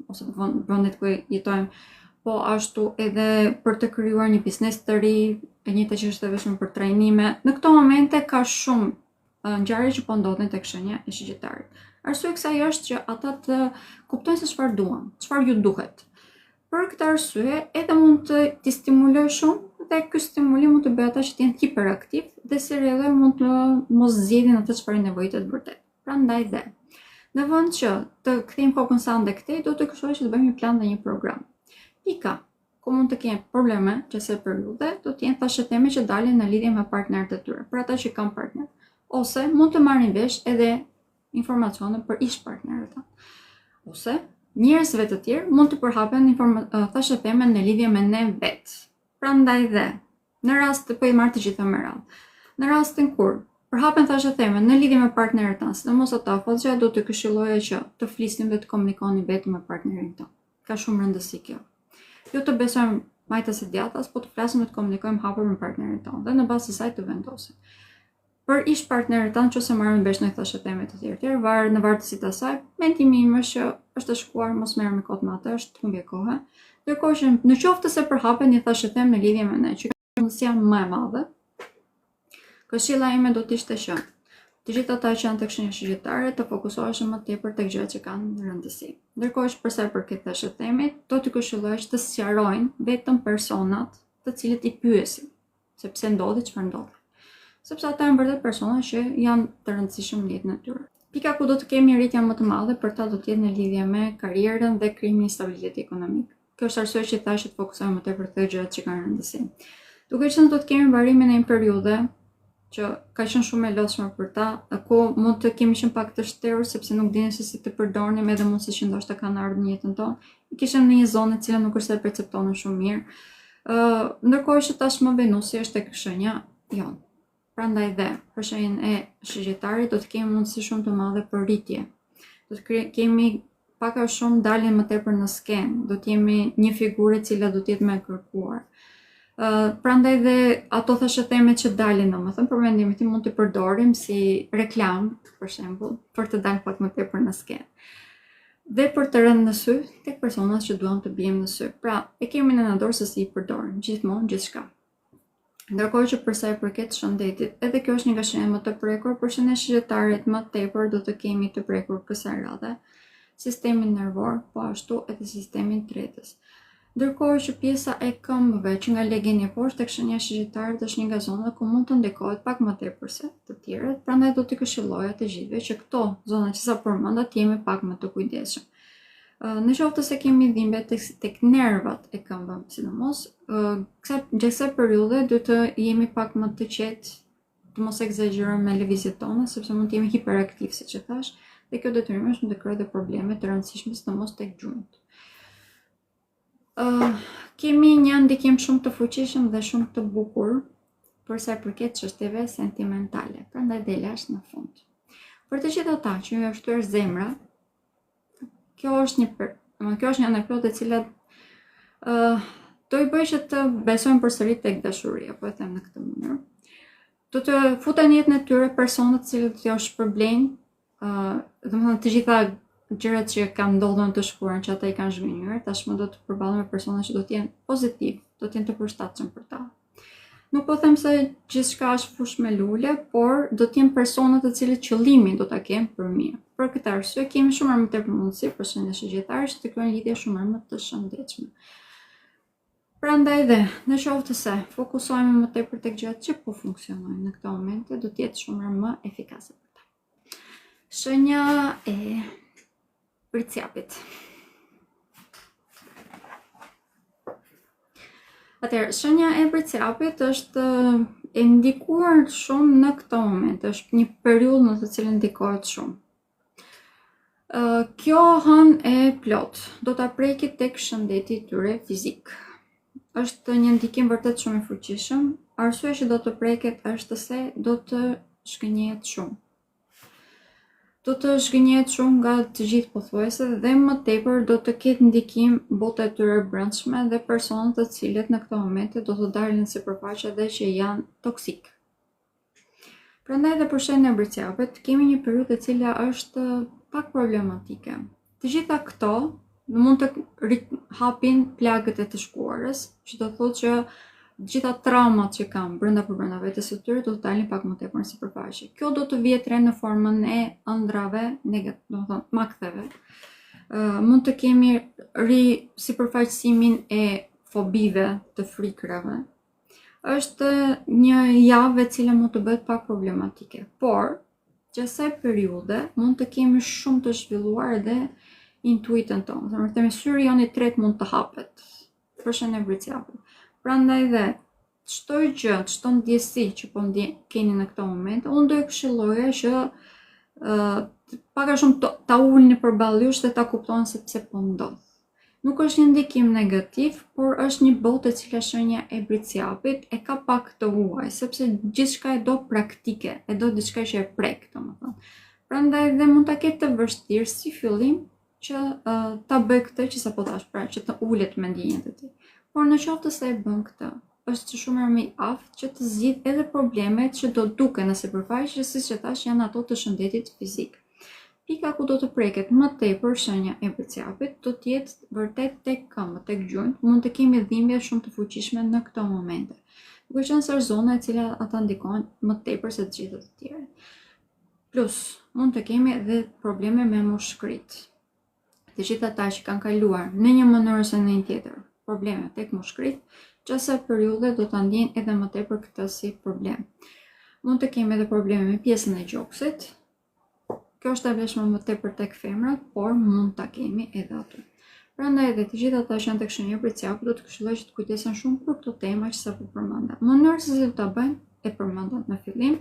ose vendet ku jetojmë, po ashtu edhe për të krijuar një biznes të ri, e njëjta që është e vëshme për trajnime. Në këto momente ka shumë ngjarje që po ndodhin tek shenja e shigjetarit. Arsye kësaj është që ata të kuptojnë se çfarë duan, çfarë ju duhet. Për këtë arsye, edhe mund të stimuloj shumë dhe ky stimulim mund të bëjë ata që të jenë hiperaktiv dhe si rrjedhë mund të mos zgjedhin atë çfarë nevojitet vërtet. Prandaj dhe në vend që të kthejmë kokën sa ndaj këtej, do të këshilloj që të bëjmë një plan dhe një program. Pika ku mund të kenë probleme qëse periudhe, do të jenë thashë teme që dalin në lidhje me partnerët e tyre, për ata që kanë partner, ose mund të marrin vesh edhe informacione për ish partnerët, ose njerëzve të tjerë mund të përhapen thashë teme në lidhje me ne vetë. Prandaj dhe në rast të po i marr të gjitha me radhë. Në rastin kur përhapen thashë teme në lidhje me partnerët tanë, sidomos ata afërsisht, do të këshilloja që të flisnim dhe të komunikoni vetëm me partnerin tonë. Ka shumë rëndësi kjo. Jo të besojmë majtas e djathtas, po të flasim dhe të komunikojmë hapur me partnerin tonë dhe në bazë të saj të vendosim. Për ish partnerët tanë, nëse marrin vesh në thashë teme të tjera, në vartësi të saj, mendimi im është që është e shkuar, mos merrem kot me atë, është humbje kohe. Ndërkohë që në qoftë se përhapen një thashë temë në lidhje me ne, që ka rëndësi më e madhe, këshilla ime do të ishte që të gjithë ata që janë tek shenja shigjetare të fokusoheshin më tepër tek gjërat që kanë rëndësi. Ndërkohë që për sa i përket thashë temit, do t'i këshilloj që të sqarojnë vetëm personat të cilët i pyesin se pse ndodhi çfarë ndodhi. Sepse ata janë vërtet persona që janë të rëndësishëm në jetën e tyre. Pika ku do të kemi rritje më të madhe për ta do të jetë në lidhje me karrierën dhe krijimin e stabilitetit ekonomik. Kjo është arsye që thashë të fokusohemi më tepër te gjërat që kanë rëndësi. Duke qenë do të kemi varimin e një periudhe që ka qenë shumë e lodhshme për ta, ku mund të kemi qenë pak të shterur sepse nuk dinin se si të përdornim edhe mundësi që ndoshta kanë ardhur në jetën tonë. Kishim në një zonë e cila nuk është e perceptonin shumë mirë. Ndërkohë që tashmë Venusi është tek shenja jonë. Prandaj dhe për shenjën e shigjetarit do të kemi mundësi shumë të madhe për rritje. Do të kemi pak a shumë dalje më tepër në skenë, do të jemi një figurë e cila do të jetë më e kërkuar. Prandaj dhe ato thashë teme që dalin, domethënë për mendimin tim mund të përdorim si reklam, për shembull, për të dalë pak më tepër në skenë. Dhe për të rënë në sy tek personat që duam të bijmë në sy. Pra, e kemi në dorë se si i përdorim gjithmonë gjithçka. Ndërkohë që për sa i përket shëndetit, edhe kjo është një nga shenjat më të prekur, për shenjën e shigjetarit më tepër do të kemi të prekur kësaj radhe sistemin nervor, po ashtu edhe sistemin tretës. Ndërkohë që pjesa e këmbëve që nga legeni poshtë tek shenja e shigjetarit është një nga zonat ku mund të ndikohet pak më tepër se të tjerët, prandaj do t'i këshilloja të gjithëve që këto zona që sa përmenda të jemi pak më të kujdesshëm. Në qoftë se kemi dhimbje tek nervat e këmbëve, sidomos, gjatë kësaj periudhe do të jemi pak më të qetë, të mos egzagjerojmë me lëvizjet tona, sepse mund të jemi hiperaktiv, siç e thash, dhe kjo detyrimisht mund të krijojë probleme të rëndësishme, sidomos tek gjunjët. Kemi një ndikim shumë të fuqishëm dhe shumë të bukur për sa i përket çështjeve sentimentale, prandaj delash në fund. Për të gjithë ata që ju është shtuar zemra, kjo është një aneksodë e cila do i bëjë që të besojnë përsëri tek dashuria, po e them në këtë mënyrë. Do të futen në jetën e tyre persona të cilët t'ju shpërblejnë, domethënë të gjitha gjërat që kanë ndodhur në të shkuarën që ata i kanë zhgënjur, tashmë do të përballen me persona që do të jenë pozitiv, do të jenë të përshtatshëm për ta. Nuk po them se gjithçka është fush me lule, por do të jenë persona të cilët qëllimin do ta kenë për mirë. Për këtë arsye kemi shumë më tepër mundësi për shenjën e shigjetare që të krijojnë lidhje shumë më të shëndetshme. Prandaj dhe, në qoftë se fokusohemi më tepër tek gjërat që po funksionojnë në këtë moment, do të jetë shumë më efikase për ta. Shenja e Bëricjapit. Atëherë, shenja e Bëricjapit është e ndikuar shumë në këtë moment, është një periudhë në të cilën ndikohet shumë. Kjo hënë e plot do ta preki tek shëndeti i tyre fizik. Është një ndikim vërtet shumë i fuqishëm. Arsyeja që do të preket është se do të shkënjehet shumë. Do të shgënjehet shumë nga të gjithë pothuajse dhe më tepër do të ketë ndikim bota e tyre brendshme dhe personat të cilët në këtë moment do të dalin në sipërfaqe dhe që janë toksik. Prandaj dhe për shenjën e Bëricjapit kemi një periudhë e cila është pak problematike. Të gjitha këto mund të hapin plagët e të shkuarës, që do thotë që gjitha traumat që kam brenda vetes së tyre do të dalin pak më tepër në sipërfaqe. Kjo do të vijë re në formën e ëndrave domethënë maktheve. Mund të kemi sipërfaqësimin e fobive, të frikrave. Është një javë e cila mund të bëhet pak problematike, por gjatë kësaj periudhe mund të kemi shumë të zhvilluar edhe intuitën tonë. Domethënë themi syri jon i tretë mund të hapet. Për shembull në vricjapin. Prandaj dhe çdo gjë, çdo ndjesi që po keni në këtë moment, unë do ju këshilloja që pak a shumë ta ulni përballë jush dhe ta kuptoni se pse po ndodh. Nuk është një ndikim negativ, por është një botë e cila shenja e vricjapit e ka pak të huaj, sepse gjithçka e do praktike, e do diçka që e prek, domethënë. Prandaj dhe mund ta ketë të vështirë si fillim që ta bëj këtë që sapo thash, pra që të ulet me ndjenjat e tij. Por në qoftë se e bën këtë, është shumë më i aftë që të zgjidh edhe problemet që do duken në sipërfaqe, siç e thash, janë ato të shëndetit fizik. Pika ku do të preket më tepër shenja e vricjapit do të jetë vërtet tek këmbët, tek gjunjt, mund të kemi dhimbje shumë të fuqishme në këto momente. Duke qenë se është zona e cila ata ndikojnë më tepër se të gjitha të tjerat. Plus, mund të kemi edhe probleme me mushkrit. Të gjitha ata që kanë kaluar në një mënyrë ose në një tjetër probleme tek mushkrit, gjatë kësaj periudhe do ta ndjejnë edhe më tepër këtë si problem. Mund të kemi edhe probleme me pjesën e gjoksit. Kjo është e vlefshme më tepër tek femrat, por mund ta kemi edhe aty. Prandaj edhe të gjitha ata që janë tek shenja e vricjapit do të këshilloj që të kujdesen shumë për këto tema që sapo përmenda. Mënyra se si ta bëjnë e përmenda në fillim.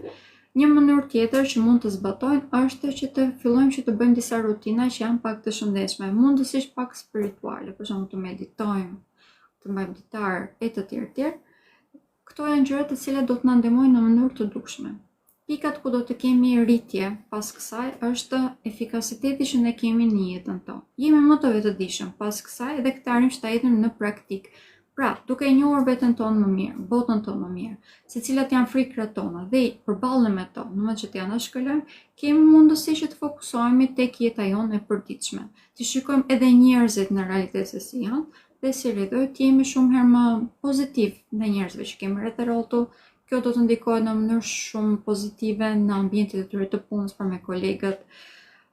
Një mënyrë tjetër që mund të zbatojnë është që të fillojmë që të bëjmë disa rutina që janë pak të shëndetshme, mundësisht pak spirituale, për shembull të meditojmë, të mbajmë ditar e të tjerë. Këto janë gjëra të cilat do të na ndihmojnë në mënyrë të dukshme. Pikat ku do të kemi rritje pas kësaj është efikasiteti që ne kemi në jetën tonë. Jemi më të vetëdijshëm pas kësaj dhe këtë arrim që ta jetim në praktik. Pra, duke e njohur veten tonë më mirë, botën tonë më mirë, se cilat janë frikrat tona dhe përballem me to, në mënyrë që t'ja shkëlojmë, kemi mundësi që të fokusohemi tek jeta jonë e përditshme. Të shikojmë edhe njerëzit në realitet se si janë dhe si rridoj të jemi shumë herë më pozitiv në njerëzve që kemi rreth rrotull. Kjo do të ndikojë në mënyrë shumë pozitive në ambientet e tyre të punës për me kolegët,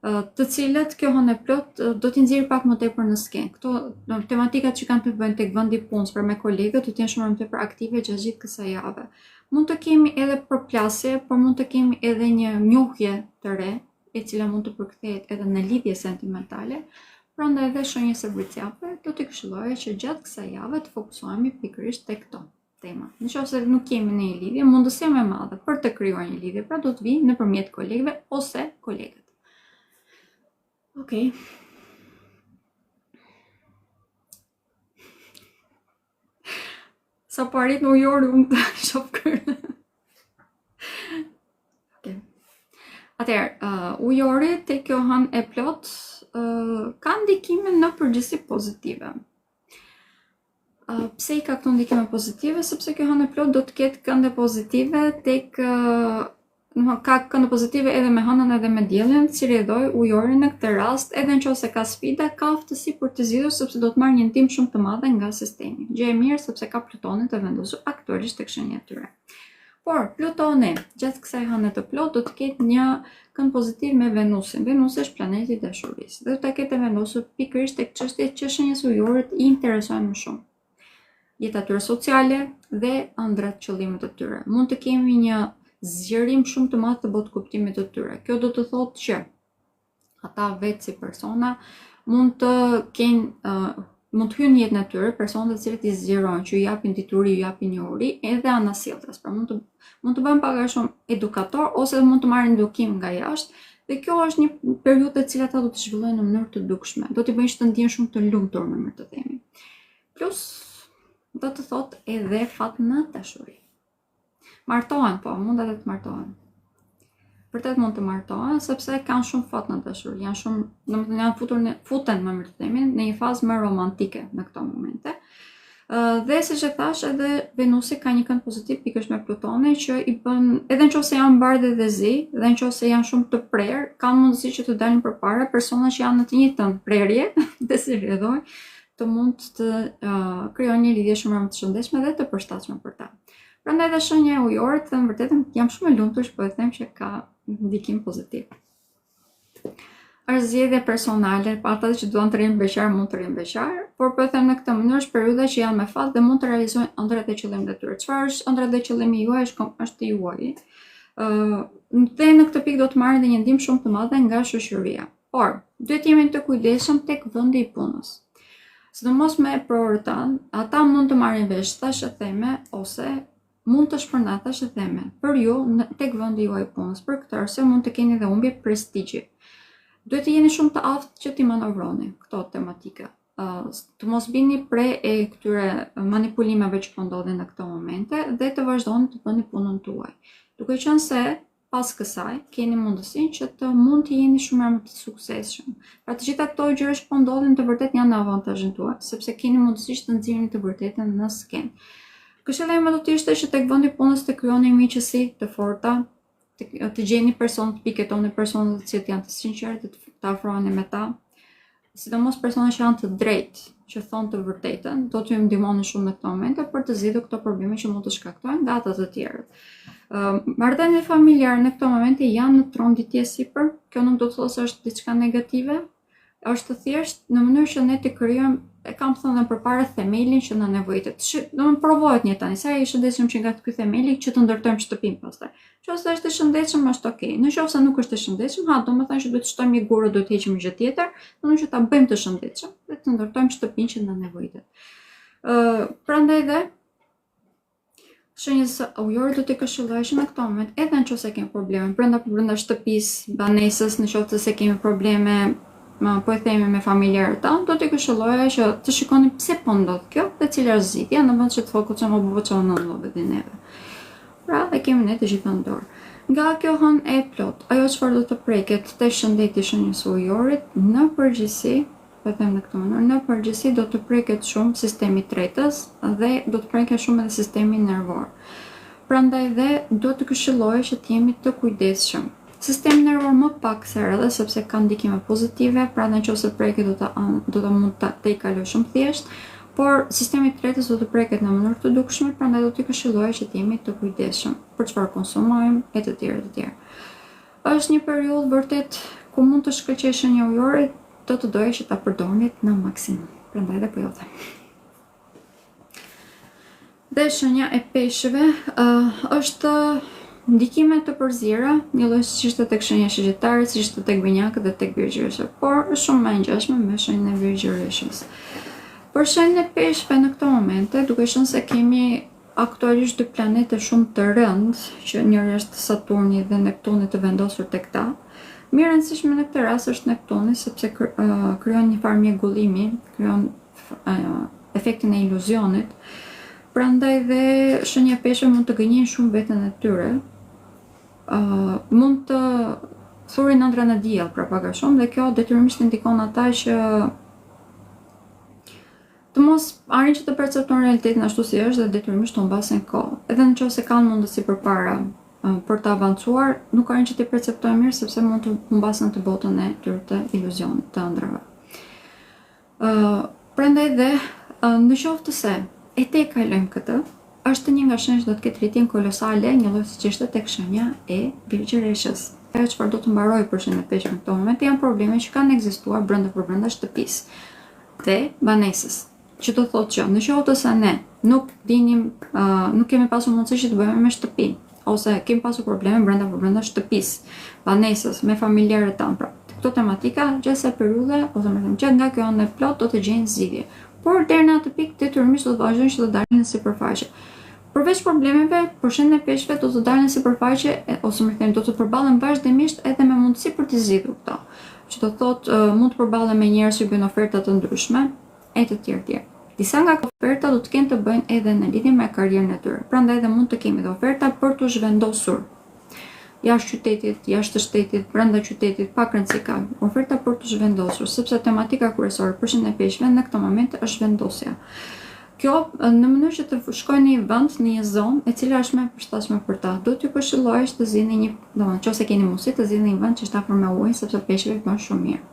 të cilët kjo hënë e plot do t'i nxjerrë pak më tepër në skenë. Këto tematikat që kanë të bëjnë tek vendi i punës për me kolegët do të jenë shumë më tepër aktive gjatë gjithë kësaj jave. Mund të kemi edhe përplasje, por mund të kemi edhe një njohje të re, e cila mund të përkthehet edhe në lidhje sentimentale. Prandaj edhe shenjës së vricjapit do t'i këshilloja që gjatë kësaj jave të fokusohemi pikërisht tek këto tema. Nëse nuk kemi në një lidhje, mundësia më e madhe për të krijuar një lidhje pra do të vijë nëpërmjet kolegëve ose kolegët. Okej. Sa po arrit në ujori unë të shoh kërën. Okej. Atëherë, ujori te kjo hënë e plot ka ndikime në përgjithësi pozitive. Pse i ka këto ndikime pozitive? Sepse kjo hënë e plot do të ketë kënde pozitive tek ka kënde pozitive edhe me hënën edhe me diellin, si rrjedhoj ujorin në këtë rast, edhe nëse ka sfida, ka aftësi për të zgjidhur sepse do të marrë një ndihmë shumë të madhe nga sistemi. Gjë e mirë sepse ka Plutonin të vendosur aktualisht tek shenja e tyre. Por Plutoni gjatë kësaj hëne të plot do të ketë një kënd pozitiv me Venusin. Venusi është planeti i dashurisë. Dhe do ta ketë vendosur pikërisht tek çështjet që shenjës ujorit i interesojnë më shumë. Jeta e tyre sociale dhe ëndrat qëllimet e tyre. Mund të kemi një zgjerim shumë të madh të botë kuptimit të tyre. Kjo do të thotë që ata vetë si persona mund të kenë mund të hyjnë në jetën e tyre persona të cilët i zgjerojnë, që i japin dituri, i japin njohuri, edhe anasjellës. Pra mund të bëhen pak a shumë edukator ose mund të marrin edukim nga jashtë. Dhe kjo është një periudhë e cila ata do të zhvillojnë në mënyrë të dukshme. Do t'i bëjnë që të ndjehen shumë të lumtur në mënyrë të themi. Plus do të thotë edhe fat në dashuri. Martohen, po, mund edhe të martohen. Vërtet mund të martohen, sepse kanë shumë fat në dashuri, janë shumë, domethënë janë futen më mirë të themi, në një fazë më romantike në këto momente. Dhe siç e thash, edhe Venusi ka një kënd pozitiv pikërisht me Plutonin që i bën, edhe nëse janë bardhë dhe zi, dhe nëse janë shumë të prerë, kanë mundësi që të dalin përpara persona që janë në të njëjtën prerje, dhe si rrjedhojnë, të mund të krijojnë një lidhje shumë më të shëndetshme dhe të përshtatshme për ta. Prandaj dhe shenja e ujorit, në vërtetë jam shumë e lumtur që po e them që ka ndikim pozitiv. Është zgjedhje personale, pa ata që duan të rinë beqar mund të rinë beqar, por po e them në këtë mënyrë është periudha që janë me fat dhe mund të realizojnë ëndrat e qëllimit të tyre. Çfarë është ëndra dhe qëllimi juaj është i juaj. Dhe në këtë pikë do të marrë dhe një ndihmë shumë të madhe nga shoqëria. Por, duhet jemi të kujdesshëm tek vendi i punës. Sidomos me prorët tanë, ata mund të marrin vesh tash e theme ose mund të shpërndat tash e theme për ju tek vendi juaj i punës. Për këtë arsye mund të keni dhe humbje prestigji. Duhet të jeni shumë të aftë që t'i manovroni këto tematika. Të mos bini pre e këtyre manipulimeve që po ndodhin në këto momente dhe të vazhdoni të bëni punën tuaj. Duke qenë se pas kësaj keni mundësinë që të mund të jeni shumë më të suksesshëm. Pra të gjitha këto gjëra që po ndodhin të vërtet janë në avantazhin tuaj, sepse keni mundësi të nxjerrni të vërtetën në skenë. Këshilla ime do të ishte që tek vendi i punës të krijoni miqësi të forta, të gjeni personë të piketoni, personë të cilët janë të sinqertë, të afroheni me ta, sidomos persona që janë të drejtë, që thonë të vërtetën, do t'ju ndihmoni shumë në këto momente për të zgjidhur këto probleme që mund të shkaktojnë nga ata të tjerët. Marrëdhëniet familjare në këto momente janë në tronditje sipër. Kjo nuk do të thotë se është diçka negative, është thjesht në mënyrë që ne të krijojmë, e kam thënë edhe përpara, themelin që na nevojitet. Do të provohet një tani, sa i shëndetshëm që nga ky themeli që të ndërtojmë shtëpinë pastaj. Nëse është i shëndetshëm është okay. Nëse nuk është i shëndetshëm, domethënë që duhet të shtojmë një gurë, duhet të heqim gjë tjetër, domethënë që ta bëjmë të shëndetshëm dhe të ndërtojmë shtëpinë që na nevojitet. Prandaj dhe shenjës së ujorit do t'i këshilloj që në këto moment, edhe nëse kemi probleme brenda shtëpisë, banesës, nëse se kemi probleme po e themi me familjarët tanë, do t'i këshilloja që të shikoni pse po ndodh kjo dhe cila është zgjidhja, në vend që të fokusohemi apo çon në llove dhe neve. Pra, dhe kemi ne të gjitha në dorë. Nga kjo hënë e plot, ajo çfarë do të preket te shëndeti i shenjës së ujorit, në përgjithësi, po e them në këtë mënyrë, në përgjithësi do të preket shumë sistemi i tretës dhe do të preket shumë edhe sistemi nervor. Prandaj dhe do të këshilloj që të jemi të kujdesshëm. Sistemi nervor më pak se herë, sepse ka ndikime pozitive, pra nëse preket do të mund të i kaloj shumë thjesht, por sistemi i tretës do të preket në mënyrë të dukshme, prandaj do t'i këshilloj që të jemi të kujdesshëm për çfarë konsumojmë e të tjerë të tjerë. Është një periudhë vërtet ku mund të shkëlqejë shenja ujore, do të doja që ta përdornit në maksimum. Prandaj dhe po ju them. Dhe shenja e peshëve është ndikime të përzira, një lloj siç ishte tek shenja shëgjetare, siç ishte tek binjakët dhe tek virgjëresha, por është shumë më e ngjashme me shenjën e virgjëreshës. Për shenjën e peshëve në këto momente, duke qenë se kemi aktualisht dy planete shumë të rëndë, që njëri është Saturni dhe Neptuni të vendosur tek ta. Më e rëndësishme në këtë rast është Neptuni, sepse krijon një farë mjegullimi, krijon efektin e iluzionit. Prandaj dhe shenja e peshëve mund të gënjejnë shumë veten e tyre. Mund të thurin ëndra në diell pra pak a shumë dhe kjo detyrimisht ndikon ata që të mos arrin që të perceptojnë realitetin ashtu si është dhe detyrimisht të humbasin kohë. Edhe nëse kanë mundësi përpara për të avancuar, nuk arrin që të perceptojnë mirë sepse mund të humbasin të botën e tyre të iluzionit të ëndrave. Prandaj dhe nëse se e te kalojmë këtë, është një nga shenjat që do të ketë rritjen kolosale, një lloj siç ishte tek shenja e virgjëreshës. Ajo çfarë do të mbaroj për shenjën e peshëve në këtë moment janë probleme që kanë ekzistuar brenda shtëpisë dhe banesës. Që do thotë që në qoftë se ne nuk kemi pasur mundësi që të bëjmë me shtëpinë, ose kemi pasur probleme brenda shtëpisë, banesës, me familjarët tanë, pra këto tematika gjatë kësaj periudhe, ose më them gjatë nga kjo anë plot do të gjejnë zgjidhje. Por deri në atë pikë detyrimisht do të vazhdojnë që të dalin në sipërfaqe. Përveç problemeve, për shenjën e peshëve do të dalin në sipërfaqe ose më them do të përballen vazhdimisht edhe me mundësi për të zgjidhur këto. Që do thotë mund të përballen me njerëz që bëjnë oferta të ndryshme e të tjerë. Disa nga oferta do të kenë të bëjnë edhe në lidhje me karrierën e tyre. Prandaj dhe mund të kemi dhe oferta për të zhvendosur jashtë qytetit, jashtë shtetit, brenda qytetit, pak rëndësi ka. Oferta për të zhvendosur, sepse tematika kryesore për shenjën e peshëve në këtë moment është vendosja. Kjo në mënyrë që të shkojnë në një vend, në një zonë e cila është më e përshtatshme për ta. Do t'ju këshilloj të zgjidhni një, domethënë nëse keni mundësi të zgjidhni një vend që është afër me ujë, sepse peshëve bën shumë mirë.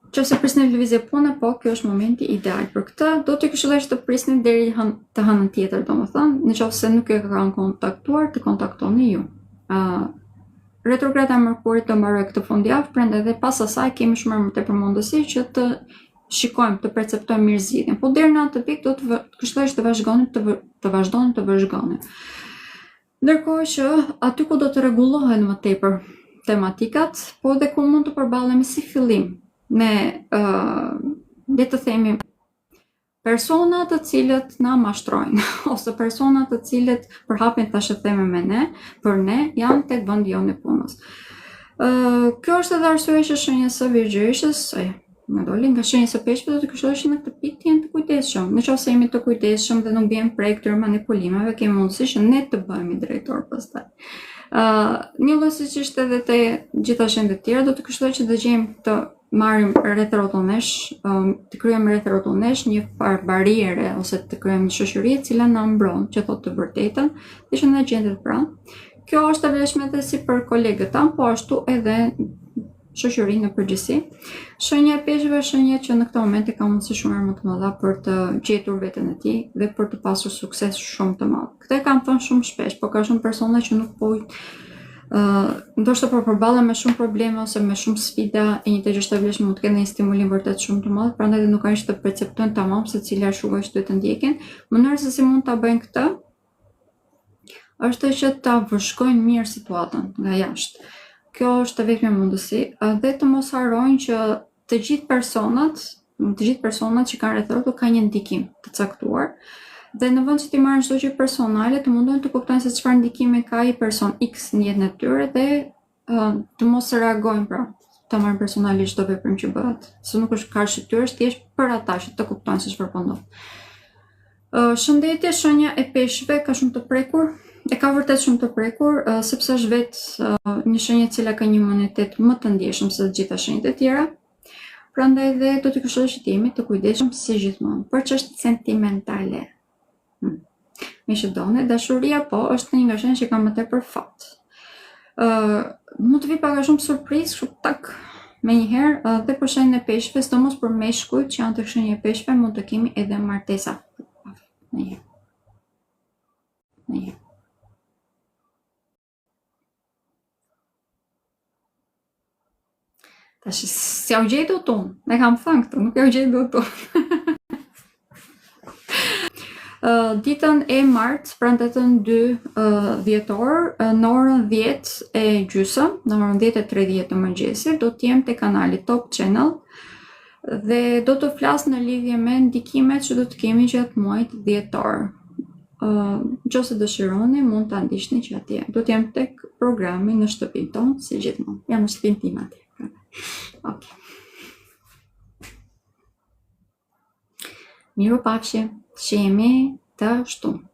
Nëse prisni lëvizje pune, po kjo është momenti ideal për këtë. Do t'ju këshilloj që të prisni deri të hënën tjetër, domethënë, nëse nuk e kanë kontaktuar, të kontaktoni ju. Retrograda e Merkurit do mbaroj këtë fundjavë, prandaj edhe pas asaj kemi shumë më tepër mundësi që të shikojmë, të perceptojmë mirë zgjidhjen. Po deri në atë pikë do të këshilloj që të vazhdoni. Ndërkohë që aty ku do të rregullohen më tepër tematikat, po edhe ku mund të përballemi si fillim me le të themi persona të cilët na mashtrojnë ose persona të cilët përhapin tash e theme me ne, për ne janë tek vendi jonë i punës. Kjo është edhe arsyeja që shenja së Virgjërishës, më doli nga shenja së Peshqve, do të këshilloj që në këtë pikë të jenë të kujdesshëm. Nëse jemi të kujdesshëm dhe nuk bien prej këtyre manipulimeve, kemi mundësi që ne të bëhemi drejtor pastaj. Një lloj siç ishte edhe te gjitha shenjat e tjera, do të këshilloj që të gjejmë të marrim rreth rrotullesh, të kryejmë rreth rrotullesh një farë bariere ose të kryejmë një shoqëri e cila na mbron, që thotë të vërtetën, dhe që na gjendet pranë. Kjo është e vlefshme edhe si për kolegët tan, po ashtu edhe shoqërinë në përgjithësi. Shenja e Peshqve është shenja që në këtë moment e ka mundësi shumë më të madha për të gjetur veten e tij dhe për të pasur sukses shumë të madh. Këtë kam thënë shumë shpesh, por ka shumë persona që nuk po ndoshta po përballen me shumë probleme ose me shumë sfida e një të gjë e vlefshme mund të ketë një stimulim vërtet shumë të madh, prandaj nuk kanë që të perceptojnë tamam se cila është rruga që duhet të ndjekin. Mënyra se si mund ta bëjnë këtë është që ta vëzhgojnë mirë situatën nga jashtë. Kjo është vetëm mundësi dhe të mos harrojnë që të gjithë personat që kanë rreth rrotull kanë një ndikim të caktuar. Dhe në vend që ti marrin çdo gjë personale, të mundohen të kuptojnë se çfarë ndikimi ka ai person X në jetën e tyre dhe të mos reagojnë pra, të marrin personalisht çdo veprim që bëhet. Se nuk është kaq tyre, është thjesht për ata që të kuptojnë se çfarë po ndodh. Shëndetje, shenja e Peshqve ka shumë të prekur. E ka vërtet shumë të prekur, sepse është vetë një shenjë e cila ka një imunitet më të ndjeshëm se të gjitha shenjat e tjera. Prandaj dhe do të këshilloj që të jemi të kujdesshëm si gjithmonë për çështje sentimentale. Me që doni, dashuria po është një nga shenjat që ka më tepër fat. Mund të vi pak a shumë surprizë, kështu tak me njëherë, dhe për shenjën e Peshqve, sidomos për meshkujt që janë të shenjë e Peshqve, mund të kemi edhe martesa. Tash si u gjej dot unë? Ne kam thënë këtë, nuk e u gjej dot unë. Ditën e martë, pra datën 2 dhjetor, në orën 10:30, në orën 10:30 të mëngjesit, do të jem te kanali Top Channel dhe do të flas në lidhje me ndikimet që do të kemi gjatë muajit dhjetor. Nëse dëshironi, mund ta ndiqni që atje. Do të jem tek programi në shtëpinë tonë, si gjithmonë. Jam në shtëpinë time atje. Okay. Mirupafshim, që jemi të shtunë.